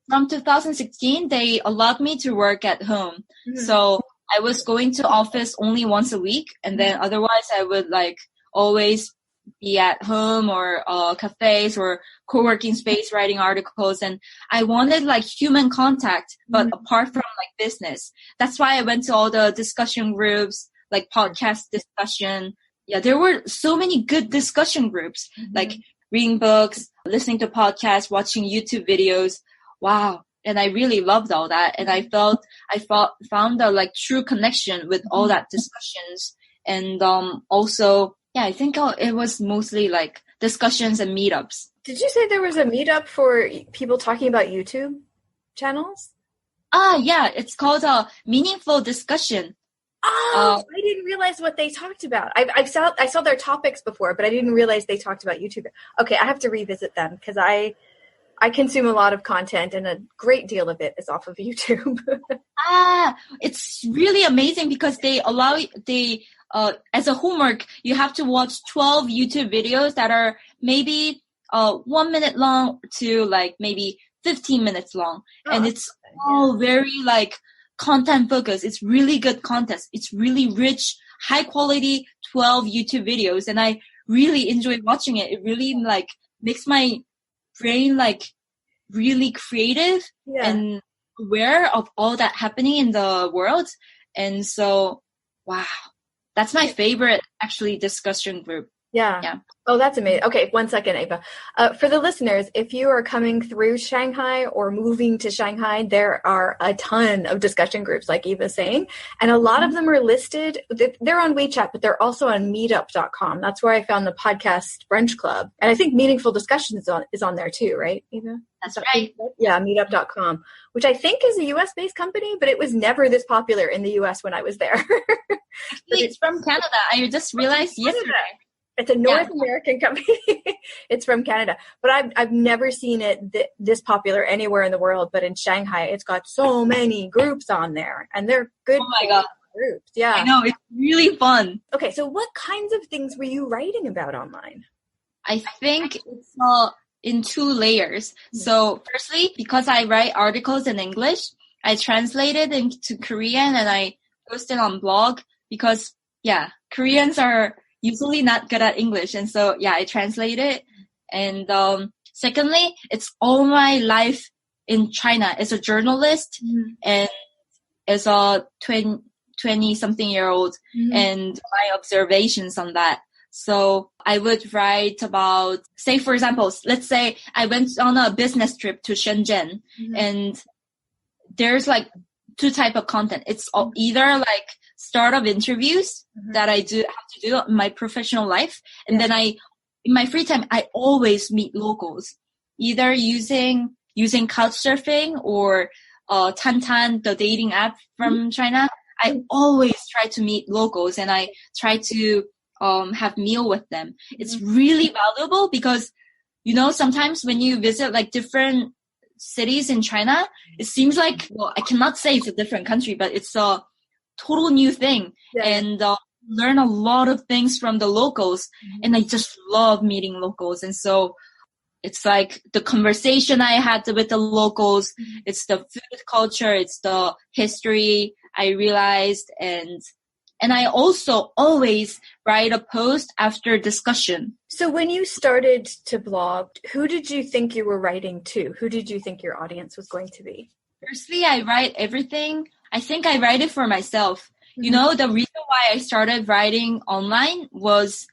C: From 2016, they allowed me to work at home. So I was going to office only once a week. And then otherwise I would like always be at home or cafes or co-working space writing articles. And I wanted like human contact, but apart from like business. That's why I went to all the discussion groups, like podcast discussion. Yeah, there were so many good discussion groups, like reading books, listening to podcasts, watching YouTube videos. Wow. and I really loved all that. And I found a like true connection with all that discussions. And also, yeah, I think it was mostly like discussions and meetups.
B: Did you say there was a meetup for people talking about YouTube channels?
C: Yeah, it's called Meaningful Discussion.
B: Oh, I didn't realize what they talked about. I saw their topics before, but I didn't realize they talked about YouTube. Okay, I have to revisit them because I consume a lot of content, and a great deal of it is off of YouTube.
C: It's really amazing because they allow as a homework, you have to watch 12 YouTube videos that are maybe 1 minute long to like maybe 15 minutes long. And it's all very like content focused. It's really good content. It's really rich, high quality 12 YouTube videos. And I really enjoy watching it. It really like makes my brain like really creative and aware of all that happening in the world. And so, wow, that's my favorite actually discussion group.
B: Yeah. Oh, that's amazing. Okay, 1 second, Ava. For the listeners, if you are coming through Shanghai or moving to Shanghai, there are a ton of discussion groups, like Eva's saying, and a lot of them are listed. They're on WeChat, but they're also on meetup.com. That's where I found the podcast Brunch Club. And I think Meaningful Discussion is on there too, right, Eva?
C: That's right.
B: Yeah, meetup.com, which I think is a US-based company, but it was never this popular in the US when I was there.
C: It's from Canada. I just realized yesterday.
B: It's a North American company. It's from Canada, but I've never seen it this popular anywhere in the world. But in Shanghai, it's got so many groups on there, and they're good.
C: Oh my God.
B: Groups. Yeah,
C: I know, it's really fun.
B: Okay, so what kinds of things were you writing about online?
C: I think it's in 2 layers. So firstly, because I write articles in English, I translate it into Korean and I post it on blog because Koreans are usually not good at English. And so, I translate it. And secondly, it's all my life in China as a journalist and as a 20-something-year-old and my observations on that. So I would write about, say, for example, let's say I went on a business trip to Shenzhen and there's like 2 type of content. It's either like startup interviews that I have to do in my professional life. And then in my free time, I always meet locals, either using Couchsurfing or Tantan, the dating app from China. I always try to meet locals and I try to have meal with them. It's really valuable because, sometimes when you visit like different cities in China, it seems like, well, I cannot say it's a different country, but it's a total new thing and learn a lot of things from the locals. And I just love meeting locals. And so it's like the conversation I had with the locals, it's the food culture, it's the history I realized. And I also always write a post after discussion. So when you started to blog, who did you think you were writing to? Who did you think your audience was going to be? Firstly, I write everything. I think I write it for myself. The reason why I started writing online was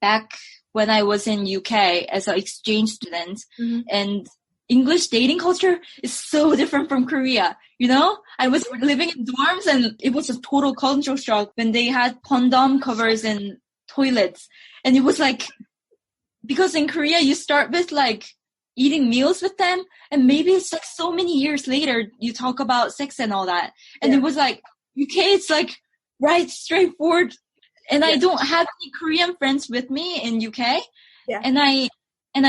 C: back when I was in UK as an exchange student. And English dating culture is so different from Korea. I was living in dorms and it was a total cultural shock when they had condom covers in toilets. And it was like, because in Korea you start with like eating meals with them and maybe it's like so many years later you talk about sex and all that. And it was like, UK, it's like right straightforward. And I don't have any Korean friends with me in UK. And I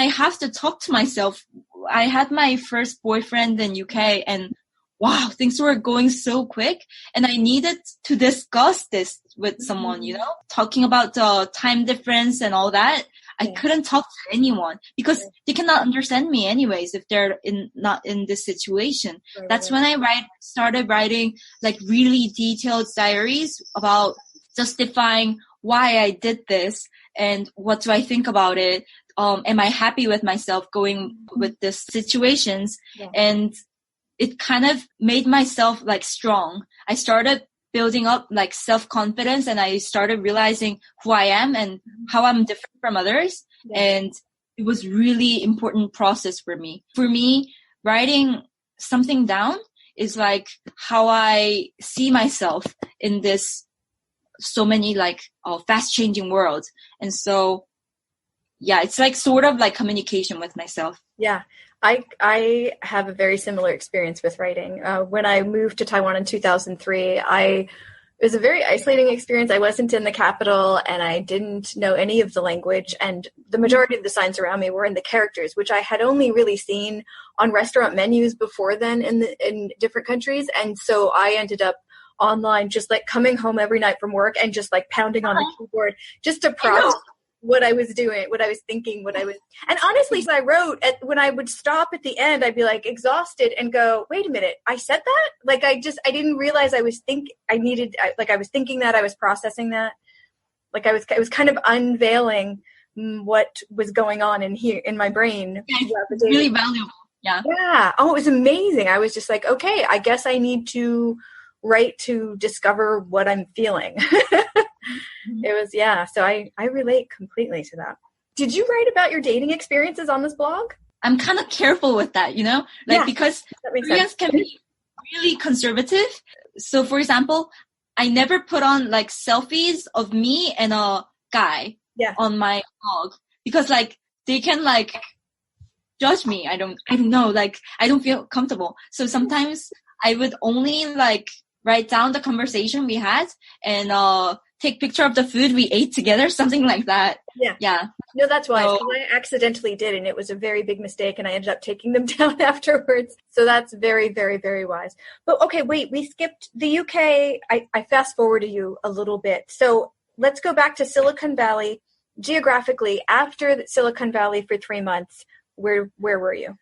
C: have to talk to myself. I had my first boyfriend in UK and wow, things were going so quick and I needed to discuss this with someone, talking about the time difference and all that. I couldn't talk to anyone because they cannot understand me anyways if they're not in this situation. That's when I started writing like really detailed diaries about justifying why I did this and what do I think about it. Am I happy with myself going with this situations? And it kind of made myself like strong. I started building up like self-confidence and I started realizing who I am and how I'm different from others. And it was really important process for me. For me, writing something down is like how I see myself in this so many like fast changing world. And so, yeah, it's like sort of like communication with myself.
B: Yeah. I have a very similar experience with writing. When I moved to Taiwan in 2003, it was a very isolating experience. I wasn't in the capital and I didn't know any of the language. And the majority of the signs around me were in the characters, which I had only really seen on restaurant menus before then in different countries. And so I ended up online, just like coming home every night from work and just like pounding on the keyboard just to process what I was doing, what I was thinking, and honestly, so I wrote when I would stop at the end, I'd be like exhausted and go, wait a minute, I said that? Like, I didn't realize I was thinking that, I was processing that. Like I was kind of unveiling what was going on in my brain.
C: Yeah, it's really valuable. Yeah.
B: Yeah. Oh, it was amazing. I was just like, okay, I guess I need to write to discover what I'm feeling. It was, yeah. So I relate completely to that. Did you write about your dating experiences on this blog?
C: I'm kind of careful with that, because Koreans can be really conservative. So for example, I never put on like selfies of me and a guy on my blog because like they can like judge me. I don't know. Like I don't feel comfortable. So sometimes I would only like write down the conversation we had and take picture of the food we ate together, something like that. Yeah. No,
B: that's wise. So, I accidentally did, and it was a very big mistake, and I ended up taking them down afterwards. So that's very, very, very wise. But okay, wait, we skipped the UK. I fast forwarded you a little bit. So let's go back to Silicon Valley. Geographically, after Silicon Valley for 3 months, where were you?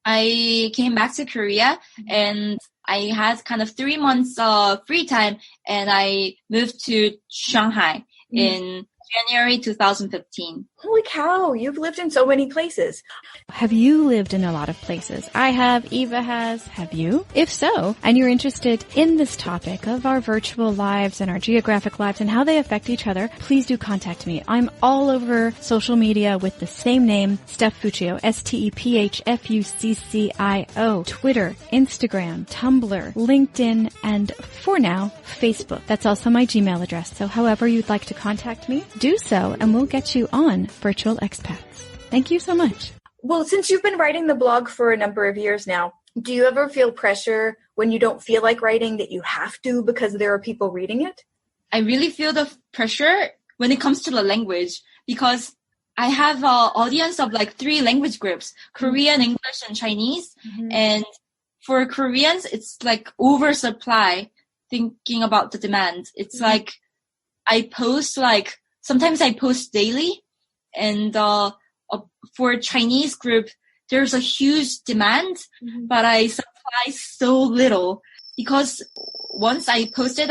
C: I came back to Korea and I had kind of 3 months free time, and I moved to Shanghai in January 2015.
B: Holy cow, you've lived in so many places.
A: Have you lived in a lot of places? I have, Eva has. Have you? If so, and you're interested in this topic of our virtual lives and our geographic lives and how they affect each other, please do contact me. I'm all over social media with the same name, Steph Fuccio, STEPHFUCCIO, Twitter, Instagram, Tumblr, LinkedIn, and for now, Facebook. That's also my Gmail address. So however you'd like to contact me, do so, and we'll get you on Virtual Expats. Thank you so much.
B: Well, since you've been writing the blog for a number of years now, do you ever feel pressure when you don't feel like writing that you have to because there are people reading it?
C: I really feel the pressure when it comes to the language because I have an audience of like 3 language groups, Korean, English, and Chinese. And for Koreans, it's like oversupply, thinking about the demand. It's like I post like, sometimes I post daily, and for Chinese group, there's a huge demand, but I supply so little because once I posted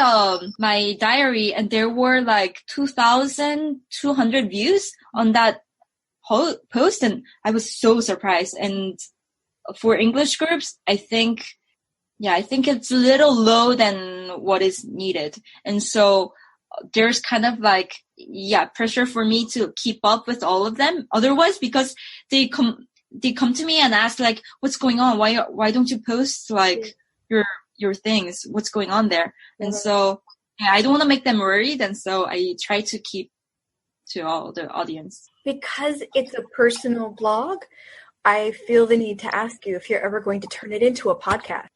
C: my diary and there were like 2,200 views on that post, and I was so surprised. And for English groups, I think it's a little low than what is needed. And so there's kind of like, pressure for me to keep up with all of them. Otherwise, because they come to me and ask like, what's going on? Why don't you post like your things? What's going on there? And so I don't want to make them worried. And so I try to keep to all the audience.
B: Because it's a personal blog, I feel the need to ask you if you're ever going to turn it into a podcast.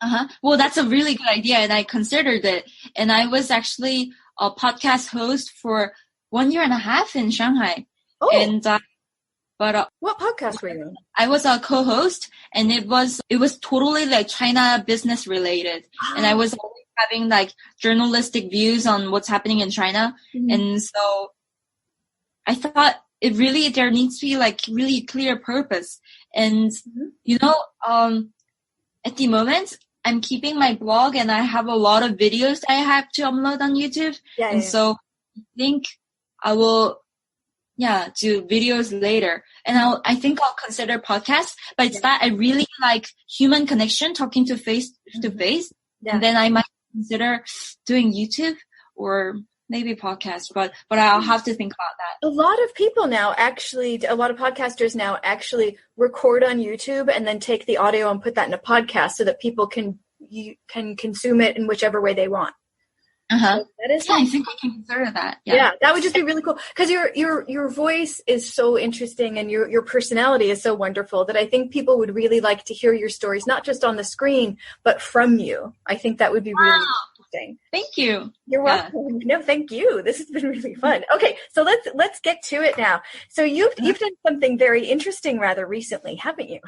C: Well, that's a really good idea. And I considered it. And I was actually a podcast host for 1.5 years in Shanghai.
B: Oh.
C: And what
B: podcast were you on?
C: I was a co-host, and it was totally like China business related. And I was always having like journalistic views on what's happening in China. And so I thought there needs to be like really clear purpose. And at the moment, I'm keeping my blog, and I have a lot of videos I have to upload on YouTube. So I think I will, do videos later. And I think I'll consider podcasts, but it's that I really like human connection, talking to face to face. And then I might consider doing YouTube or maybe podcast, but I'll have to think about that.
B: A lot of people now a lot of podcasters now actually record on YouTube and then take the audio and put that in a podcast so that people can consume it in whichever way they want. So that is
C: I think I can consider that.
B: Yeah, that would just be really cool because your voice is so interesting and your personality is so wonderful that I think people would really like to hear your stories, not just on the screen, but from you. I think that would be really interesting.
C: Thank you.
B: You're welcome. No, thank you. This has been really fun. Okay, so let's get to it now. So you've done something very interesting rather recently, haven't you?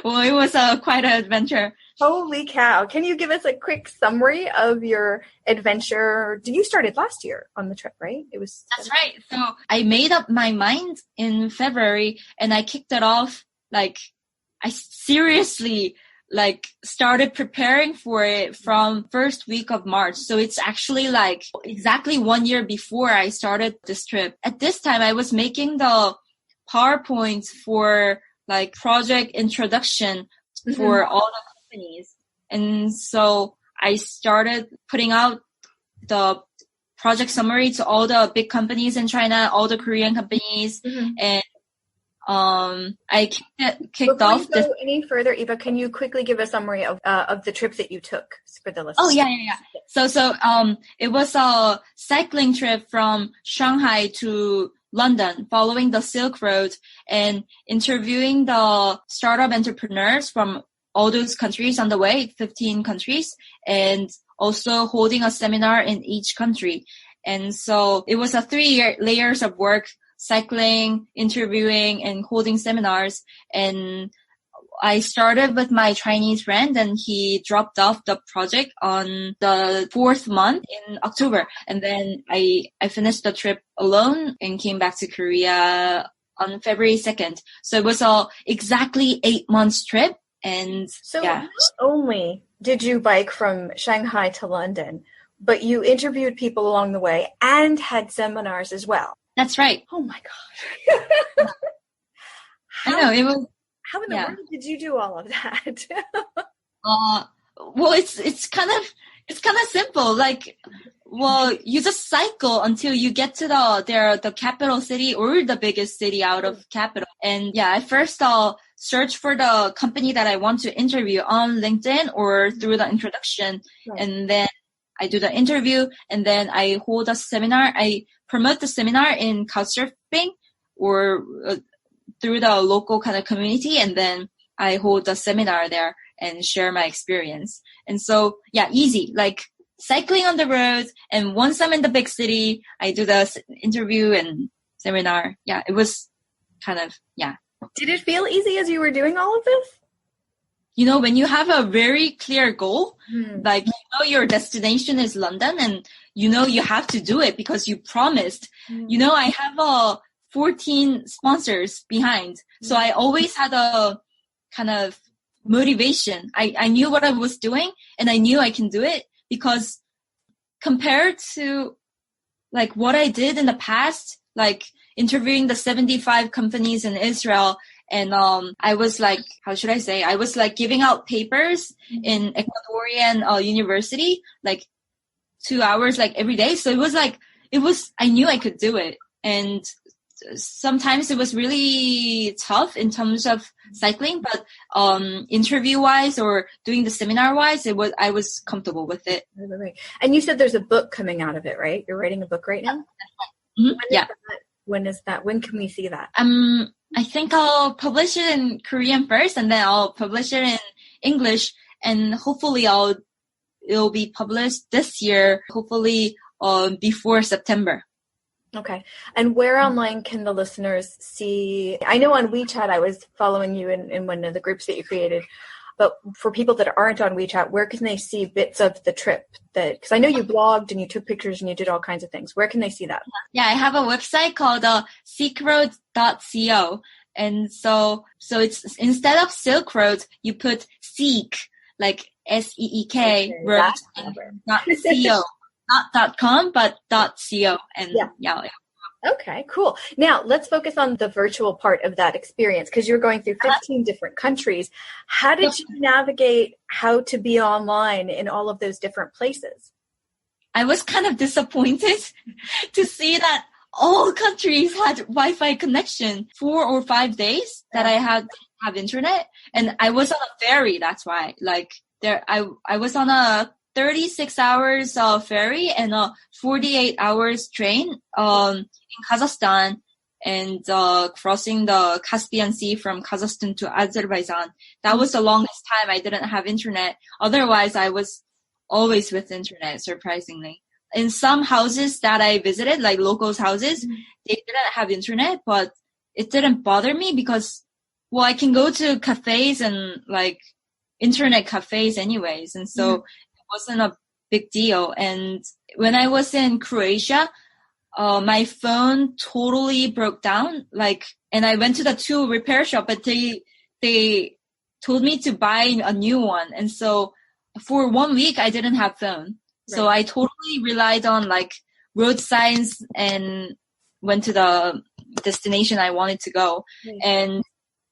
C: Well, it was quite an adventure.
B: Holy cow. Can you give us a quick summary of your adventure? You started last year on the trip, right?
C: That's right. So I made up my mind in February and I kicked it off. I seriously started preparing for it from first week of March. So it's actually exactly 1 year before I started this trip. At this time, I was making the PowerPoints for project introduction for all the companies. And so I started putting out the project summary to all the big companies in China, all the Korean companies. And I kicked off.
B: Before you go any further, Eva, can you quickly give a summary of the trip that you took for the listeners?
C: Oh, yeah. So it was a cycling trip from Shanghai to London, following the Silk Road and interviewing the startup entrepreneurs from all those countries on the way, 15 countries, and also holding a seminar in each country. And so it was a 3 layers of work, cycling, interviewing, and holding seminars. And I started with my Chinese friend and he dropped off the project on the 4th month in October. And then I finished the trip alone and came back to Korea on February 2nd. So it was exactly 8 months trip. And
B: so not only did you bike from Shanghai to London, but you interviewed people along the way and had seminars as well.
C: That's right.
B: Oh my God.
C: I know it was.
B: How in the world did you do all of that?
C: Well, it's kind of simple. You just cycle until you get to the capital city or the biggest city out of capital. And I first search for the company that I want to interview on LinkedIn or through the introduction. Right. And then I do the interview and then I hold a seminar. I promote the seminar in Couchsurfing or through the local kind of community, and then I hold a seminar there and share my experience. And so, easy, cycling on the road. And once I'm in the big city, I do the interview and seminar. It was kind of,
B: Did it feel easy as you were doing all of this?
C: When you have a very clear goal, your destination is London and you have to do it because you promised. I have 14 sponsors behind. So I always had a kind of motivation. I knew what I was doing and I knew I can do it because compared to what I did in the past, interviewing the 75 companies in Israel, and I was how should I say? I was giving out papers in Ecuadorian university, 2 hours every day. So it was I knew I could do it. And sometimes it was really tough in terms of cycling, but interview wise or doing the seminar wise, I was comfortable with it.
B: Right. And you said there's a book coming out of it, right? You're writing a book right now? When is that? When can we see that?
C: I think I'll publish it in Korean first and then I'll publish it in English, and hopefully it'll be published this year, hopefully before September.
B: Okay. And where online can the listeners see? I know on WeChat, I was following you in one of the groups that you created, but for people that aren't on WeChat, where can they see bits of the trip? Because I know you blogged and you took pictures and you did all kinds of things. Where can they see that? I have a website called
C: seekroad.co. And so it's instead of Silk Road, you put seek, SEEK, road, not CO. Not .com, but .co. And
B: Okay, cool. Now let's focus on the virtual part of that experience because you're going through 15 different countries. How did you navigate how to be online in all of those different places?
C: I was kind of disappointed to see that all countries had Wi-Fi connection 4 or 5 days that I had to have internet. And I was on a ferry. That's why, like, I was on a 36 hours ferry and a 48 hours train in Kazakhstan, and crossing the Caspian Sea from Kazakhstan to Azerbaijan. That was the longest time I didn't have internet. Otherwise, I was always with internet, surprisingly. In some houses that I visited, like locals' houses, they didn't have internet, but it didn't bother me because, well, I can go to cafes and like internet cafes anyways. And so it wasn't a big deal. And when I was in Croatia, my phone totally broke down, like, and I went to the tool repair shop, but they told me to buy a new one. And so for 1 week, I didn't have phone. Right. So I totally relied on like road signs and went to the destination I wanted to go. Right. And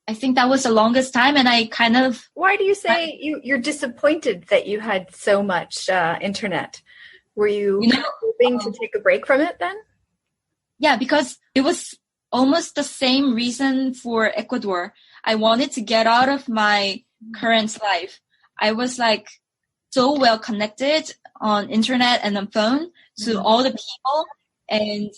C: I think that was the longest time. And I kind of...
B: Why do you say you're disappointed that you had so much internet? Were you hoping to take a break from it then?
C: Yeah, because it was almost the same reason for Ecuador. I wanted to get out of my current life. I was like so well connected on internet and on phone to all the people. And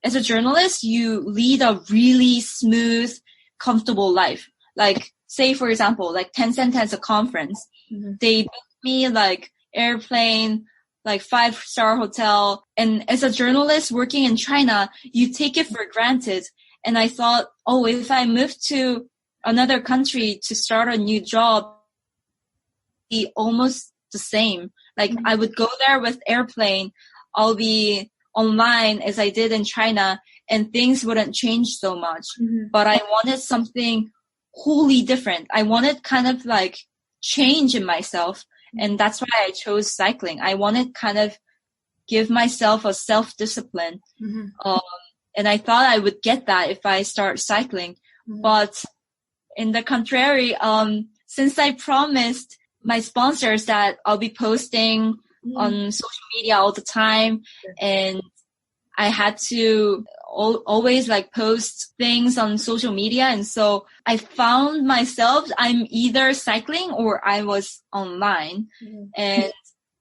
C: as a journalist, you lead a really smooth, comfortable life. Like, say, for example, like Tencent has a conference. They booked me like airplane, like 5-star hotel. And as a journalist working in China, you take it for granted. And I thought, oh, if I move to another country to start a new job, it'd be almost the same. Like I would go there with airplane. I'll be online as I did in China, and things wouldn't change so much. But I wanted something wholly different. I wanted kind of like change in myself. And that's why I chose cycling. I wanted kind of give myself a self-discipline. And I thought I would get that if I start cycling. But in the contrary, since I promised my sponsors that I'll be posting on social media all the time, and I had to always like post things on social media. And so I found myself, I'm either cycling or I was online. And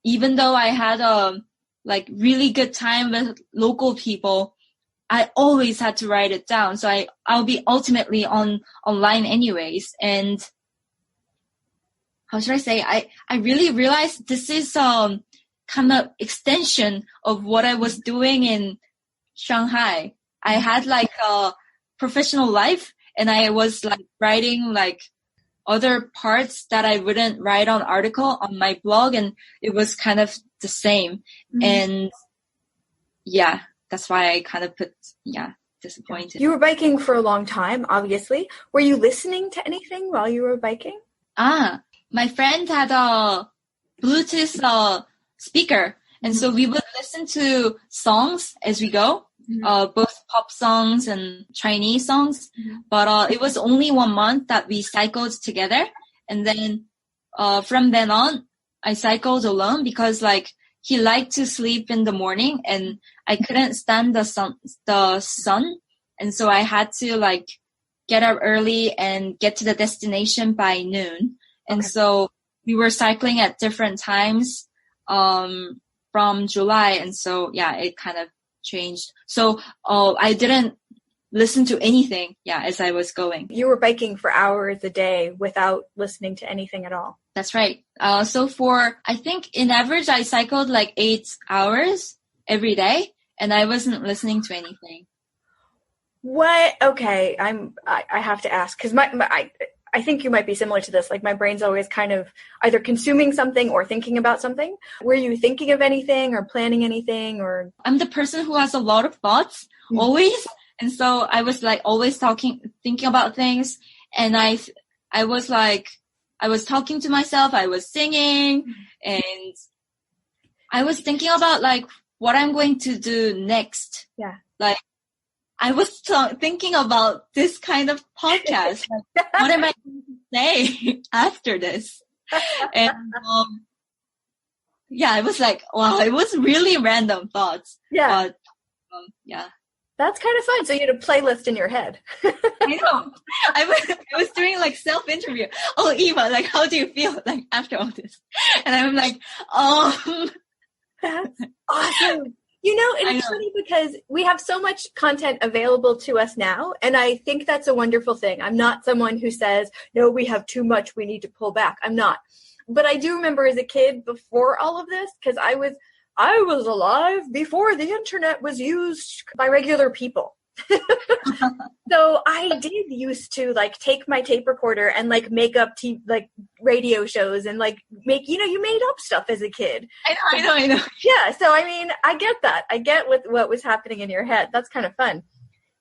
C: even though I had a like really good time with local people, I always had to write it down. So I'll be ultimately online anyways. And how should I say? I really realized this is kind of extension of what I was doing in Shanghai. I had like a professional life, and I was like writing like other parts that I wouldn't write on article on my blog, and it was kind of the same. And yeah, that's why I kind of put, disappointed.
B: You were biking for a long time, obviously. Were you listening to anything while you were biking?
C: My friend had a Bluetooth speaker, and so we would listen to songs as we go, both pop songs and Chinese songs. But it was only 1 month that we cycled together, and then from then on, I cycled alone because like he liked to sleep in the morning, and I couldn't stand the sun, and so I had to like get up early and get to the destination by noon. And so we were cycling at different times from July. And so, it kind of changed. So I didn't listen to anything, as I was going.
B: You were biking for hours a day without listening to anything at all.
C: That's right. So I think in average, I cycled like 8 hours every day, and I wasn't listening to anything.
B: What? Okay. I have to ask, because I think you might be similar to this. Like my brain's always kind of either consuming something or thinking about something. Were you thinking of anything or planning anything? Or
C: I'm the person who has a lot of thoughts always. And so I was like always thinking about things. And I was talking to myself. I was singing, and I was thinking about like what I'm going to do next.
B: Yeah.
C: Like, I was thinking about this kind of podcast. Like, what am I going to say after this? And yeah, it was like, wow, it was really random thoughts.
B: Yeah.
C: But, yeah.
B: That's kind of fun. So you had a playlist in your head.
C: I know. I was doing like self-interview. Oh, Eva, like, how do you feel like after all this? And I'm like,
B: That's awesome. You know, it's funny because we have so much content available to us now, and I think that's a wonderful thing. I'm not someone who says, no, we have too much, we need to pull back. I'm not. But I do remember as a kid before all of this, because I was alive before the internet was used by regular people. So I did used to like take my tape recorder and like make up like radio shows and like make, you made up stuff as a kid.
C: I know.
B: Yeah. So, I mean, I get that. I get what was happening in your head. That's kind of fun.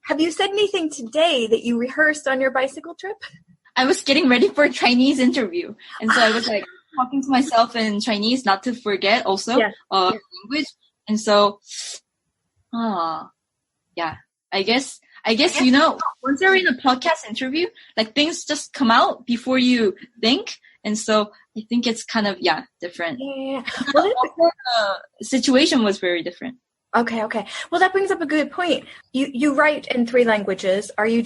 B: Have you said anything today that you rehearsed on your bicycle trip?
C: I was getting ready for a Chinese interview. And so I was like talking to myself in Chinese, not to forget also language. And so, yeah, I guess, once you're in a podcast interview, like things just come out before you think. And so I think it's kind of, different.
B: Yeah.
C: Well, the situation was very different.
B: Okay. Well, that brings up a good point. You write in 3 languages. Have you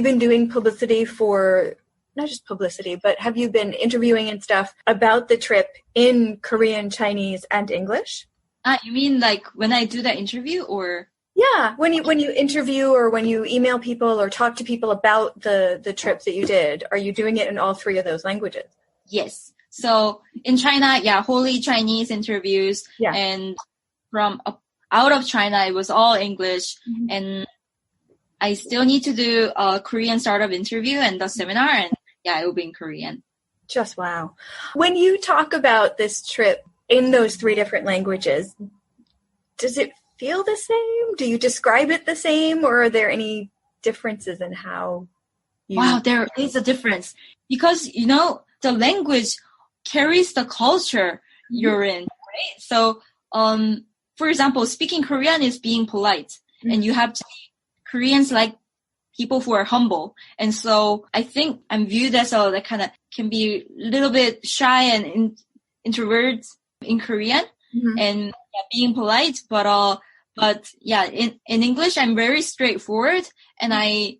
B: been doing publicity for, not just publicity, but have you been interviewing and stuff about the trip in Korean, Chinese, and English?
C: You mean like when I do that interview or?
B: Yeah, when you interview or when you email people or talk to people about the trip that you did, are you doing it in all 3 of those languages?
C: Yes. So in China, wholly Chinese interviews, and from out of China, it was all English, and I still need to do a Korean startup interview and the seminar, and it will be in Korean.
B: Just wow. When you talk about this trip in those 3 different languages, does it feel the same? Do you describe it the same, or are there any differences in how you...
C: Wow, there is a difference because, the language carries the culture you're in, right? So, for example, speaking Korean is being polite, and you have to Koreans like people who are humble. And so I think I'm viewed as that kind of can be a little bit shy and introvert in Korean and being polite. But in English, I'm very straightforward, and I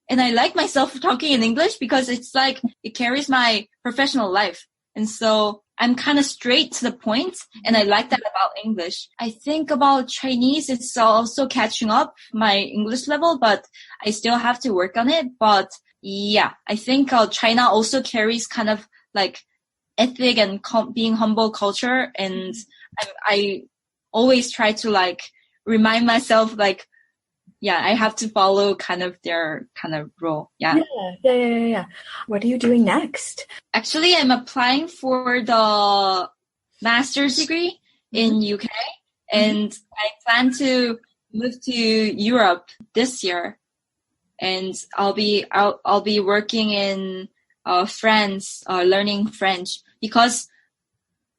C: like myself talking in English because it's like it carries my professional life. And so I'm kind of straight to the point, and I like that about English. I think about Chinese, it's also catching up my English level, but I still have to work on it. But I think China also carries kind of like ethic and being humble culture. And I always try to like remind myself like, I have to follow kind of their kind of role. Yeah.
B: What are you doing next?
C: Actually, I'm applying for the master's degree in UK, and I plan to move to Europe this year, and I'll be working in France, learning French, because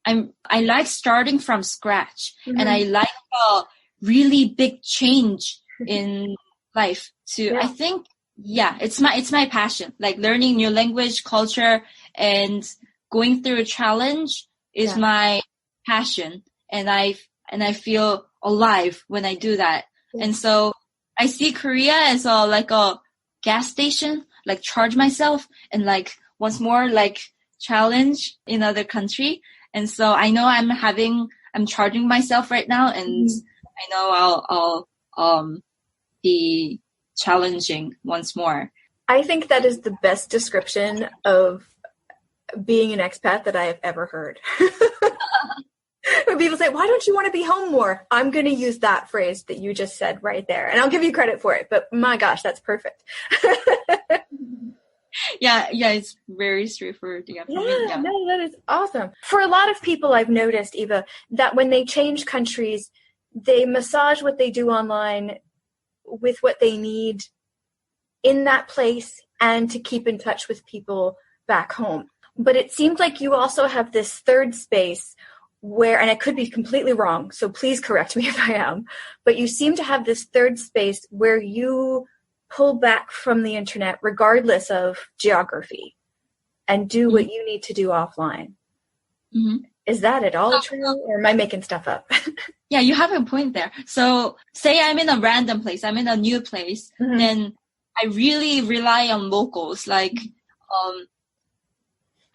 C: I like starting from scratch, and I like a really big change in life too. I think it's my passion, like learning new language, culture, and going through a challenge is my passion, and I feel alive when I do that. And so I see Korea as like a gas station, like charge myself and like once more like challenge in other country. And so I know I'm charging myself right now, and I know I'll be challenging once more.
B: I think that is the best description of being an expat that I have ever heard. When people say, why don't you want to be home more? I'm going to use that phrase that you just said right there. And I'll give you credit for it. But my gosh, that's perfect.
C: It's very straightforward.
B: No, that is awesome. For a lot of people, I've noticed, Eva, that when they change countries, they massage what they do online with what they need in that place and to keep in touch with people back home. But it seems like you also have this third space where, and I could be completely wrong, so please correct me if I am, but you seem to have this third space where you pull back from the internet regardless of geography and do what you need to do offline. Is that at all true, or am I making stuff up?
C: Yeah, you have a point there. So say I'm in a random place, I'm in a new place, then I really rely on locals. Like,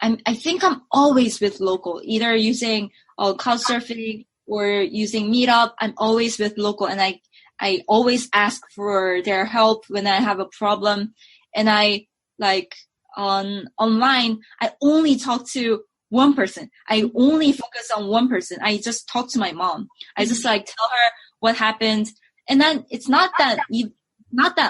C: I think I'm always with local, either using Couchsurfing or using Meetup. I'm always with local, and I always ask for their help when I have a problem. And I like online, I only talk to one person. I only focus on one person. I just talk to my mom. I just like tell her what happened. And then it's not that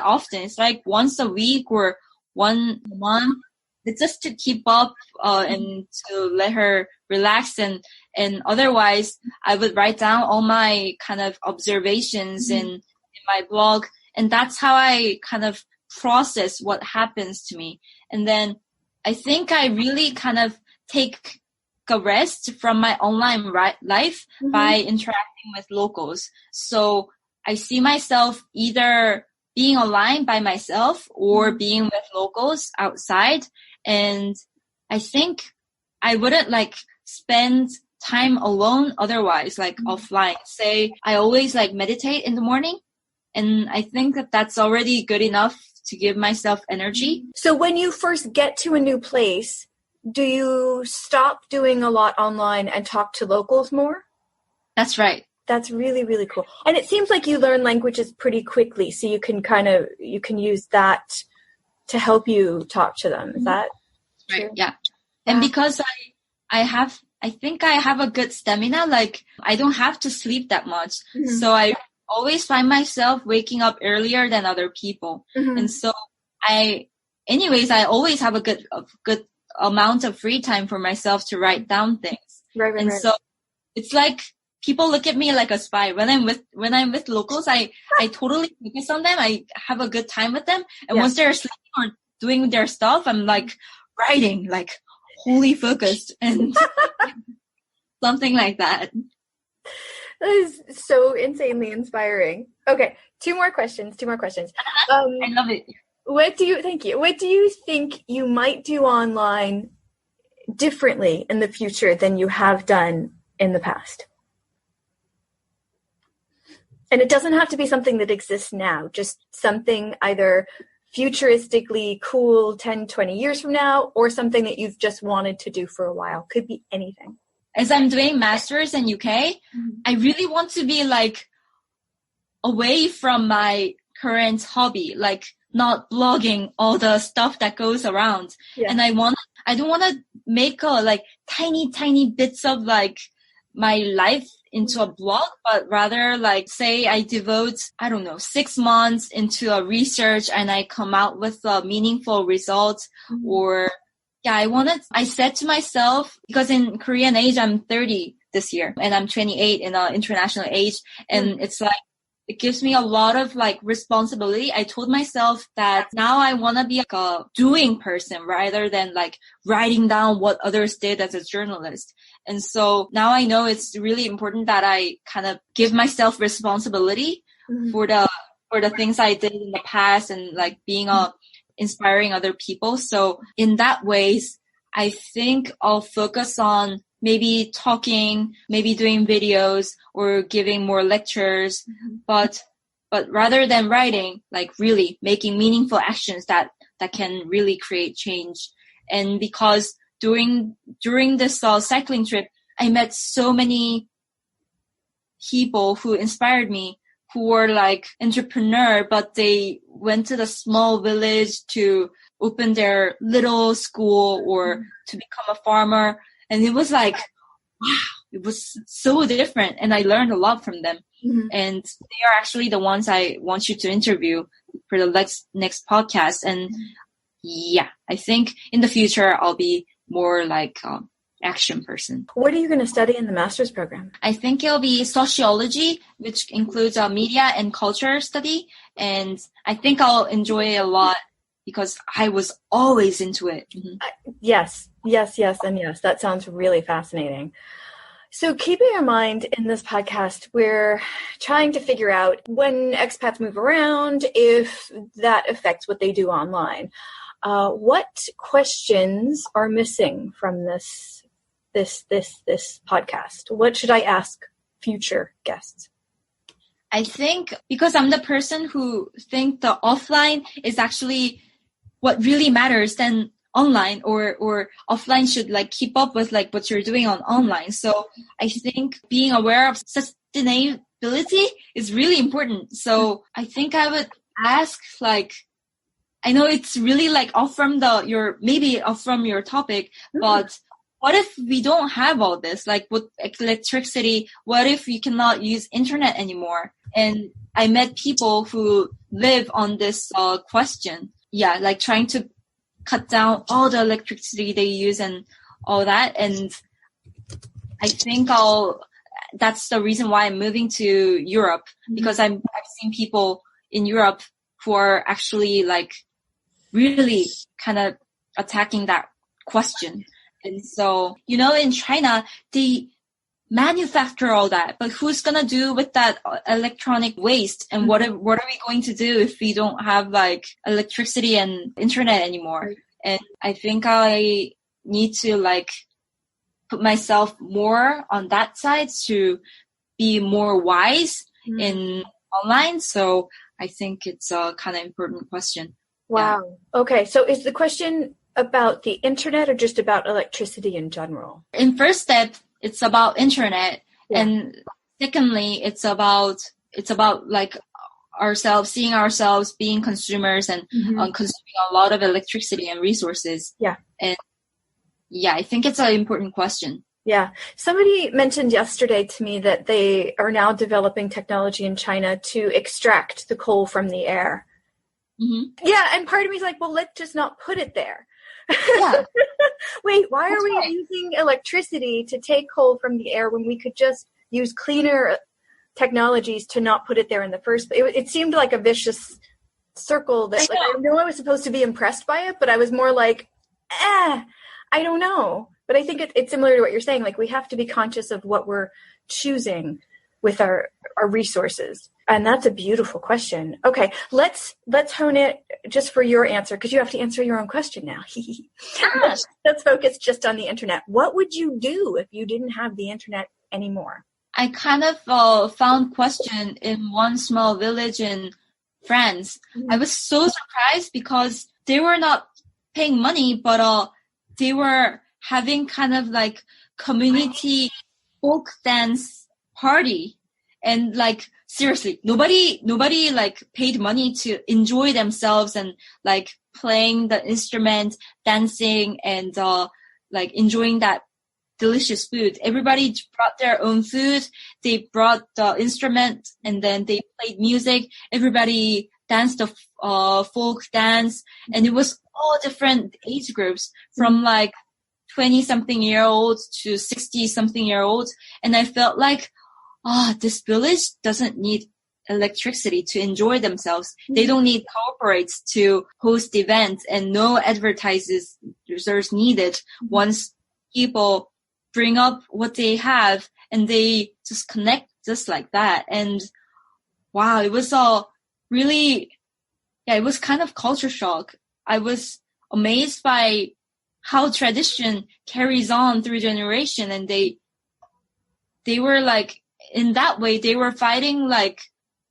C: often. It's like once a week or one month. It's just to keep up and to let her relax. And otherwise, I would write down all my kind of observations in my blog. And that's how I kind of process what happens to me. And then I think I really kind of take a rest from my online life by interacting with locals. So I see myself either being online by myself or being with locals outside. And I think I wouldn't like spend time alone otherwise, like offline. Say I always like meditate in the morning. And I think that that's already good enough to give myself energy.
B: So when you first get to a new place, do you stop doing a lot online and talk to locals more?
C: That's right.
B: That's really, really cool. And it seems like you learn languages pretty quickly, so you can use that to help you talk to them. Is that
C: right?
B: True?
C: Yeah. And because I think I have a good stamina, like I don't have to sleep that much. So I always find myself waking up earlier than other people. And so I always have a good amount of free time for myself to write down things. Right. So it's like people look at me like a spy. When I'm with locals, I totally focus on them. I have a good time with them. And once they're sleeping or doing their stuff, I'm like writing, like wholly focused and something like that.
B: That is so insanely inspiring. Okay, two more questions.
C: I love it.
B: Thank you. What do you think you might do online differently in the future than you have done in the past? And it doesn't have to be something that exists now, just something either futuristically cool 10, 20 years from now, or something that you've just wanted to do for a while. Could be anything.
C: As I'm doing masters in UK, I really want to be like away from my current hobby, like not blogging all the stuff that goes around. Yeah. And I don't want to make like tiny bits of like my life into a blog, but rather like say I devote, 6 months into a research and I come out with a meaningful result. Or I said to myself, because in Korean age, I'm 30 this year and I'm 28 in an international age. And it's like, it gives me a lot of like responsibility. I told myself that now I want to be like a doing person rather than like writing down what others did as a journalist. And so now I know it's really important that I kind of give myself responsibility for the things I did in the past and like being inspiring other people. So in that ways, I think I'll focus on maybe talking, maybe doing videos or giving more lectures, but rather than writing, like really making meaningful actions that can really create change. And because during this cycling trip, I met so many people who inspired me, who were like entrepreneur, but they went to the small village to open their little school or to become a farmer. And it was like, wow, it was so different. And I learned a lot from them. And they are actually the ones I want you to interview for the next podcast. And I think in the future, I'll be more like action person.
B: What are you going to study in the master's program?
C: I think it'll be sociology, which includes media and culture study. And I think I'll enjoy it a lot because I was always into it.
B: Yes. And yes, that sounds really fascinating. So keeping in mind in this podcast, we're trying to figure out when expats move around, if that affects what they do online. What questions are missing from this this podcast? What should I ask future guests?
C: I think because I'm the person who think the offline is actually what really matters, then online or offline should like keep up with like what you're doing on online. So I think being aware of sustainability is really important. So I think I would ask, like, I know it's really like off from your topic, but what if we don't have all this? Like with electricity, what if we cannot use internet anymore? And I met people who live on this question. Yeah, like trying to cut down all the electricity they use and all that. And I think that's the reason why I'm moving to Europe, because I've seen people in Europe who are actually like really kind of attacking that question. And so, in China, they manufacture all that, but who's going to do with that electronic waste? And what are we going to do if we don't have like electricity and internet anymore? And I think I need to like put myself more on that side to be more wise in online. So I think it's a kind of important question.
B: Wow. Yeah. Okay. So is the question about the internet or just about electricity in general?
C: In first step, it's about internet. Yeah. And secondly, it's about like seeing ourselves being consumers and consuming a lot of electricity and resources.
B: Yeah.
C: And yeah, I think it's an important question.
B: Yeah. Somebody mentioned yesterday to me that they are now developing technology in China to extract the coal from the air. Mm-hmm. Yeah. And part of me is like, well, let's just not put it there. Yeah. Wait, why are we using electricity to take coal from the air when we could just use cleaner technologies to not put it there in the first place? It seemed like a vicious circle that I know I was supposed to be impressed by it, but I was more like, I don't know. But I think it's similar to what you're saying. Like, we have to be conscious of what we're choosing with our resources. And that's a beautiful question. Okay, let's hone it just for your answer, because you have to answer your own question now. Let's focus just on the internet. What would you do if you didn't have the internet anymore?
C: I kind of found question in one small village in France. I was so surprised because they were not paying money, but they were having kind of like community folk dance party. And like, seriously, nobody like paid money to enjoy themselves and like playing the instrument, dancing, and like enjoying that delicious food. Everybody brought their own food. They brought the instrument and then they played music. Everybody danced the folk dance, and it was all different age groups from like 20-something-year-olds to 60-something-year-olds. And I felt like, this village doesn't need electricity to enjoy themselves. They don't need corporates to host events, and no advertisers needed. Once people bring up what they have and they just connect just like that. And wow, it was all really, it was kind of culture shock. I was amazed by how tradition carries on through generation, and they were like, in that way, they were fighting like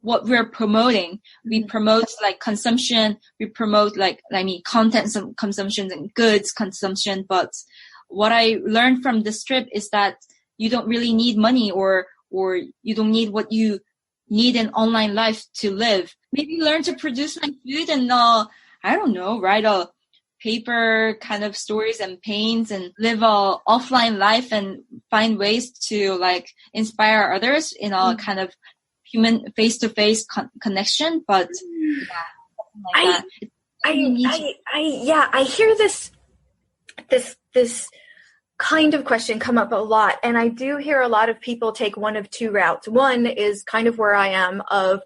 C: what we're promoting. We promote like consumption. We promote like, content consumption and goods consumption. But what I learned from this trip is that you don't really need money or you don't need what you need in online life to live. Maybe learn to produce my food and, I don't know, write a paper kind of stories and paints and live a offline life and find ways to like inspire others in a kind of human face-to-face connection. But yeah,
B: I hear this kind of question come up a lot, and I do hear a lot of people take one of two routes. One is kind of where I am, of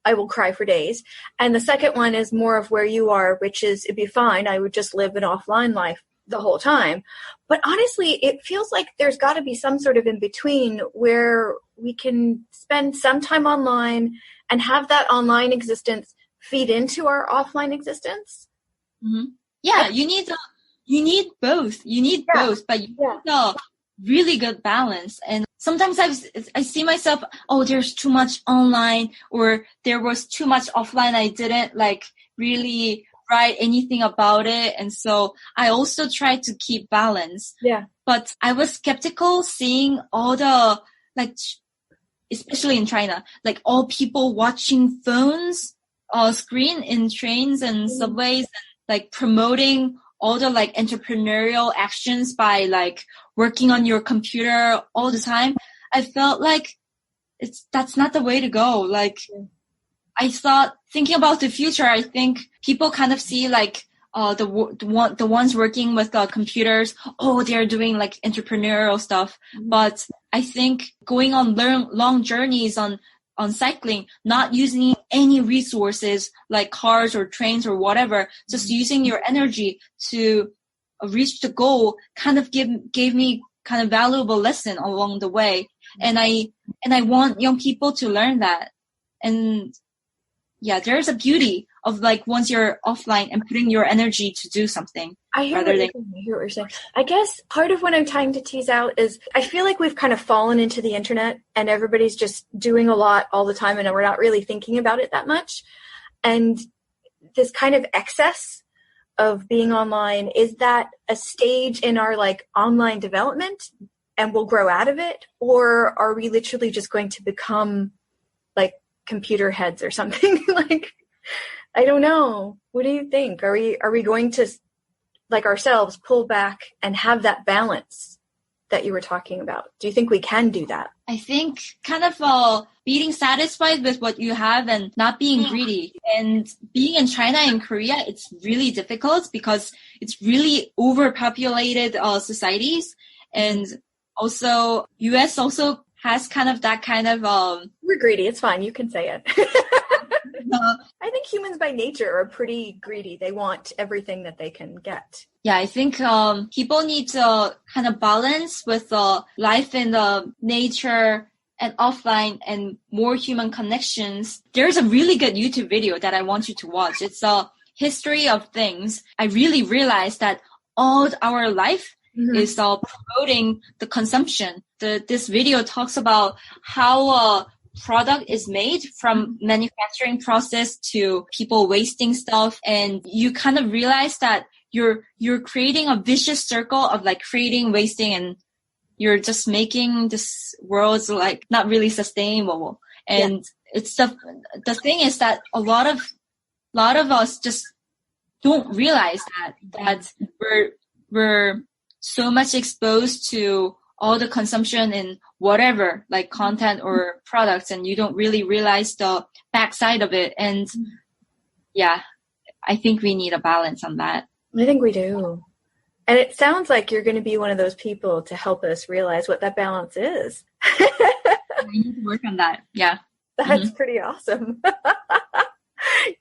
B: I will cry for days. And the second one is more of where you are, which is, it'd be fine. I would just live an offline life the whole time. But honestly, it feels like there's got to be some sort of in between where we can spend some time online and have that online existence feed into our offline existence.
C: Mm-hmm. Yeah, you need both. You need both, but you need really good balance. And sometimes I see myself, oh, there's too much online, or there was too much offline. I didn't like really write anything about it. And so I also try to keep balance.
B: Yeah.
C: But I was skeptical seeing all the, like, especially in China, like all people watching phones screen in trains and subways, and like promoting all the like entrepreneurial actions by like working on your computer all the time. I felt like that's not the way to go. Like, I thought, thinking about the future, I think people kind of see like the ones working with computers, oh, they're doing like entrepreneurial stuff. But I think going on long journeys on cycling, not using any resources like cars or trains or whatever, just using your energy to reach the goal, kind of gave me kind of valuable lesson along the way. And I want young people to learn that. And yeah, there's a beauty of like once you're offline and putting your energy to do something.
B: I hear what you're saying. I guess part of what I'm trying to tease out is I feel like we've kind of fallen into the internet and everybody's just doing a lot all the time and we're not really thinking about it that much. And this kind of excess of being online, is that a stage in our like online development and we'll grow out of it? Or are we literally just going to become like computer heads or something? Like, I don't know. What do you think? Are we going to, like ourselves, pull back and have that balance that you were talking about? Do you think we can do that?
C: I think kind of being satisfied with what you have and not being greedy. And being in China and Korea, it's really difficult because it's really overpopulated societies. And also US also has kind of that kind of...
B: We're greedy. It's fine. You can say it. I think humans by nature are pretty greedy. They want everything that they can get.
C: Yeah, I think people need to kind of balance with life in the nature and offline and more human connections. There's a really good YouTube video that I want you to watch. It's a history of things. I really realized that all our life is promoting the consumption. This video talks about how product is made, from manufacturing process to people wasting stuff, and you kind of realize that you're creating a vicious circle of like creating, wasting, and you're just making this world like not really sustainable. And it's the thing is that a lot of us just don't realize that we're so much exposed to all the consumption in whatever, like content or products, and you don't really realize the backside of it. And yeah, I think we need a balance on that.
B: I think we do. And it sounds like you're going to be one of those people to help us realize what that balance is.
C: We need to work on that. Yeah.
B: That's pretty awesome.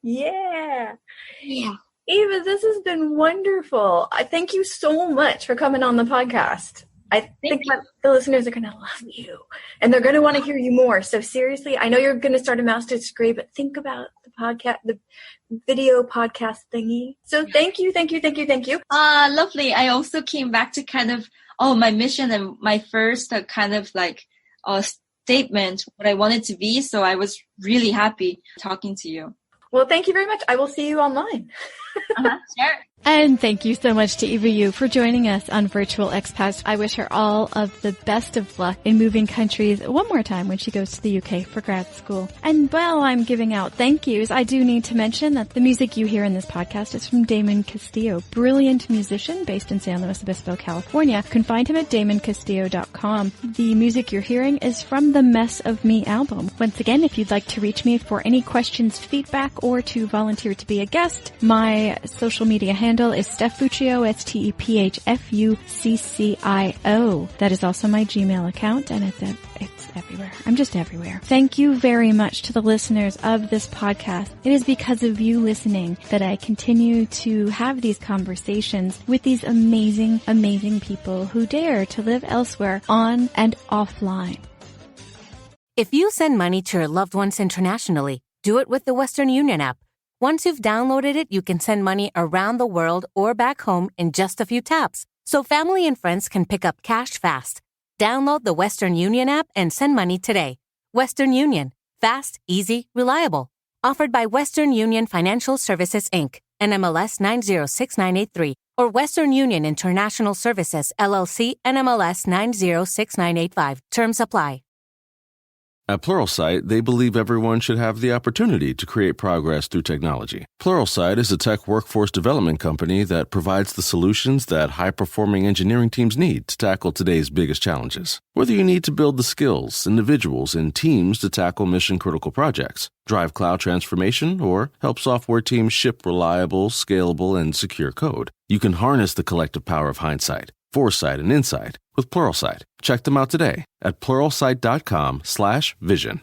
B: Yeah. Eva, this has been wonderful. I thank you so much for coming on the podcast. I think that the listeners are going to love you and they're going to want to hear you more. So seriously, I know you're going to start a master's degree, but think about the podcast, the video podcast thingy. So thank you.
C: Lovely. I also came back to kind of, my mission and my first kind of like statement, what I wanted to be. So I was really happy talking to you.
B: Well, thank you very much. I will see you online.
C: Sure.
A: And thank you so much to Eva Yu for joining us on Virtual Expats. I wish her all of the best of luck in moving countries one more time when she goes to the UK for grad school. And while I'm giving out thank yous, I do need to mention that the music you hear in this podcast is from Damon Castillo, brilliant musician based in San Luis Obispo, California. You can find him at damoncastillo.com. The music you're hearing is from the Mess of Me album. Once again, if you'd like to reach me for any questions, feedback, or to volunteer to be a guest, my social media handle is Steph Fuccio, STEPHFUCCIO. That is also my Gmail account, and it's everywhere. I'm just everywhere. Thank you very much to the listeners of this podcast. It is because of you listening that I continue to have these conversations with these amazing, amazing people who dare to live elsewhere on and offline.
D: If you send money to your loved ones internationally, do it with the Western Union app. Once you've downloaded it, you can send money around the world or back home in just a few taps. So family and friends can pick up cash fast. Download the Western Union app and send money today. Western Union. Fast, easy, reliable. Offered by Western Union Financial Services, Inc., NMLS 906983, or Western Union International Services, LLC, NMLS 906985. Terms apply.
E: At Pluralsight, they believe everyone should have the opportunity to create progress through technology. Pluralsight is a tech workforce development company that provides the solutions that high-performing engineering teams need to tackle today's biggest challenges. Whether you need to build the skills, individuals, and teams to tackle mission-critical projects, drive cloud transformation, or help software teams ship reliable, scalable, and secure code, you can harness the collective power of hindsight, foresight, and insight with Pluralsight. Check them out today at pluralsight.com/vision.